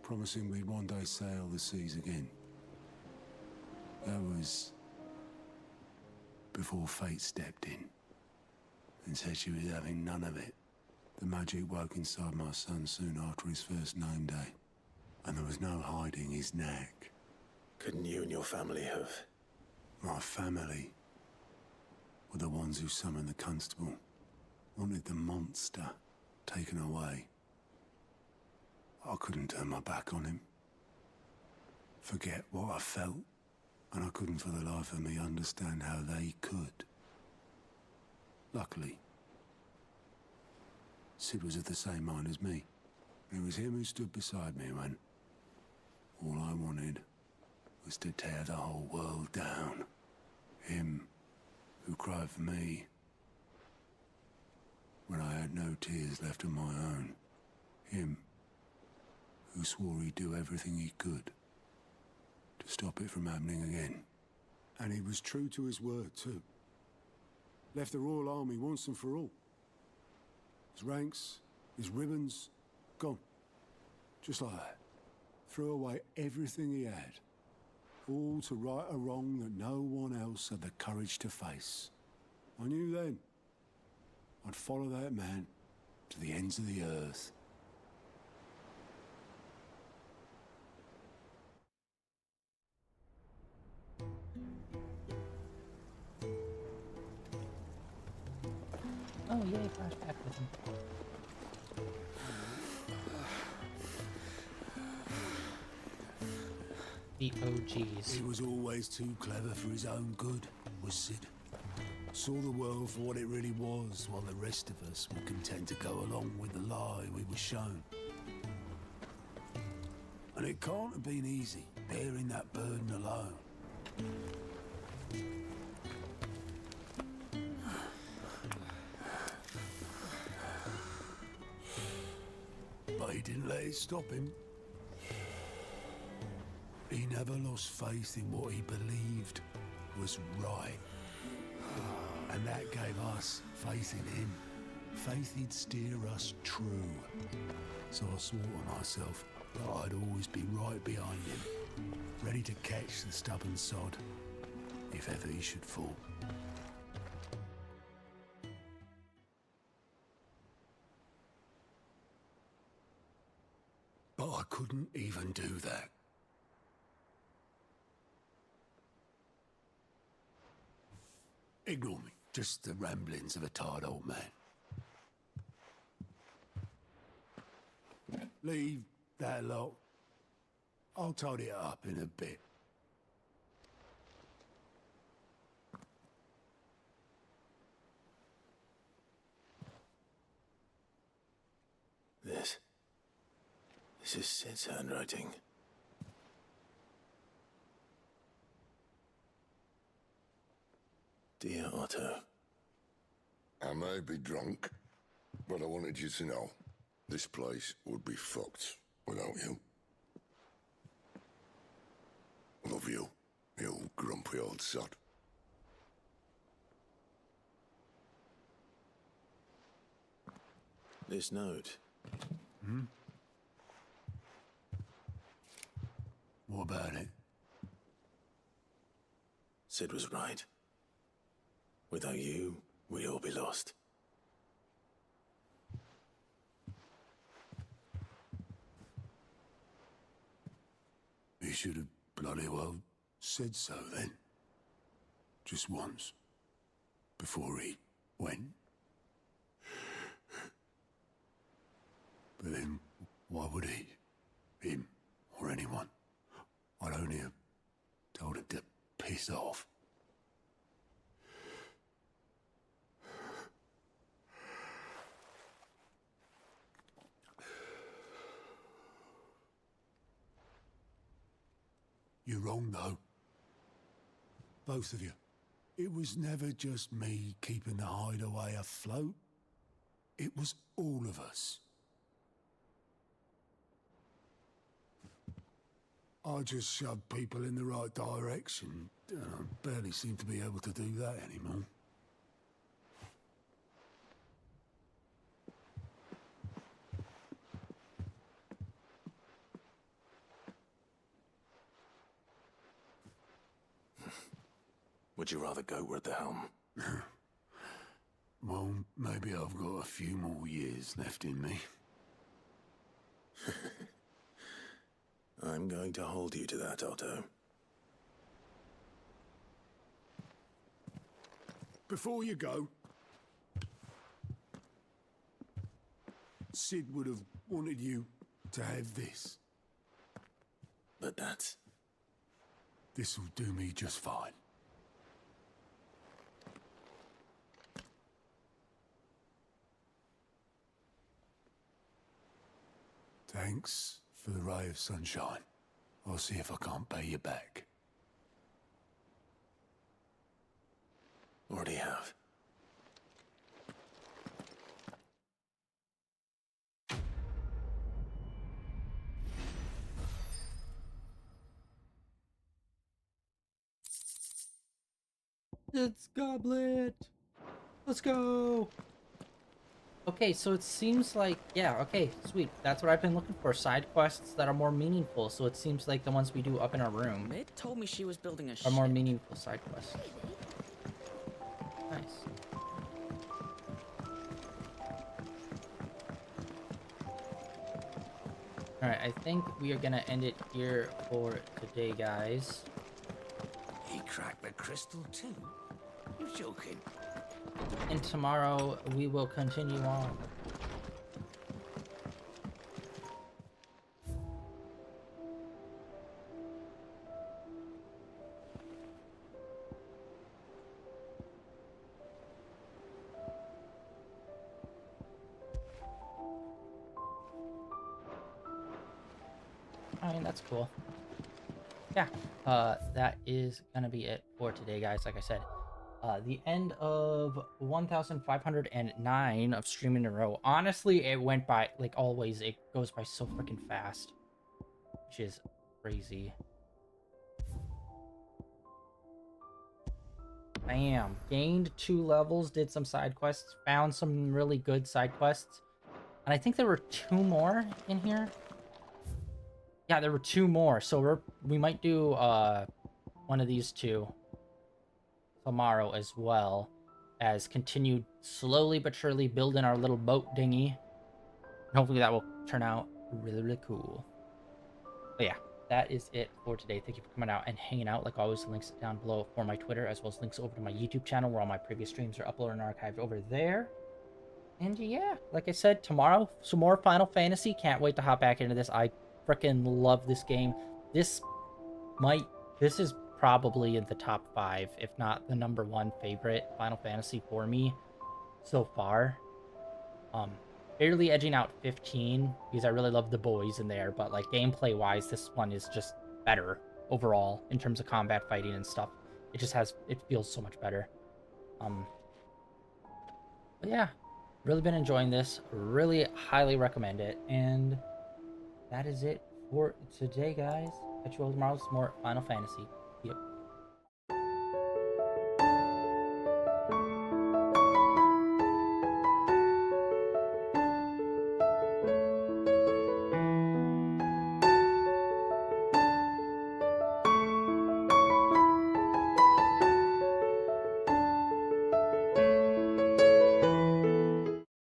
promising we'd one day sail the seas again. That was before fate stepped in and said she was having none of it. The magic woke inside my son soon after his first name day, and there was no hiding his knack. Couldn't you and your family have... My family were the ones who summoned the constable, wanted the monster taken away. I couldn't turn my back on him, forget what I felt, and I couldn't for the life of me understand how they could. Luckily, Sid was of the same mind as me. It was him who stood beside me when all I wanted was to tear the whole world down. Him who cried for me when I had no tears left of my own. Him who swore he'd do everything he could to stop it from happening again. And he was true to his word, too. Left the Royal Army once and for all. His ranks, his ribbons, gone. Just like that. Threw away everything he had. All to right a wrong that no one else had the courage to face. I knew then I'd follow that man to the ends of the earth. Oh, yay, flashback with him. The OGs. He was always too clever for his own good, was Sid. Saw the world for what it really was, while the rest of us were content to go along with the lie we were shown. And it can't have been easy, bearing that burden alone. But he didn't let it stop him. He never lost faith in what he believed was right. And that gave us faith in him. Faith he'd steer us true. So I swore to myself that I'd always be right behind him, ready to catch the stubborn sod, if ever he should fall. But I couldn't even do that. Ignore me. Just the ramblings of a tired old man. Leave that lot. I'll tidy it up in a bit. This is Sid's handwriting. Dear Otto. I may be drunk, but I wanted you to know this place would be fucked without you. Love you, you grumpy old sod. This note. Hmm? What about it? Sid was right. Without you, we'd all be lost. He should have bloody well said so then. Just once. Before he went. But then, why would he? Him, or anyone? I'd only have told him to piss off. You're wrong, though. Both of you. It was never just me keeping the hideaway afloat. It was all of us. I just shoved people in the right direction. I barely seem to be able to do that anymore. Would you rather go at the helm? Well, maybe I've got a few more years left in me. I'm going to hold you to that, Otto. Before you go, Sid would have wanted you to have this. But that's... This'll do me just fine. Thanks for the ray of sunshine. I'll see if I can't pay you back. Already have. It's Goblet! Let's go! Okay, so it seems like, yeah, okay, sweet. That's what I've been looking for. Side quests that are more meaningful, so it seems like the ones we do up in our room Mid told me she was building a are ship. more meaningful side quests. Nice. Alright, I think we are gonna end it here for today, guys. He cracked the crystal too? You joking? And tomorrow we will continue on. I mean, that's cool. Yeah, that is gonna be it for today, guys. Like I said, the end of 1,509 of streaming in a row. Honestly, it went by, like always, it goes by so freaking fast, which is crazy. Bam. Gained 2 levels, did some side quests, found some really good side quests. And I think there were 2 more in here. Yeah, there were 2 more. So we might do one of these 2 tomorrow, as well as continue slowly but surely building our little boat dinghy. And hopefully that will turn out really, really cool. But yeah, that is it for today. Thank you for coming out and hanging out. Like always, links down below for my Twitter, as well as links over to my YouTube channel where all my previous streams are uploaded and archived over there. And yeah, like I said, tomorrow, some more Final Fantasy. Can't wait to hop back into this. I freaking love this game. This is probably in the top 5, if not the #1 favorite Final Fantasy for me so far. Barely edging out 15 because I really love the boys in there, but like gameplay wise, this one is just better overall in terms of combat fighting and stuff. It feels so much better. But yeah, really been enjoying this. Really highly recommend it. And that is it for today, guys. Catch you all tomorrow with some more Final Fantasy. Yep.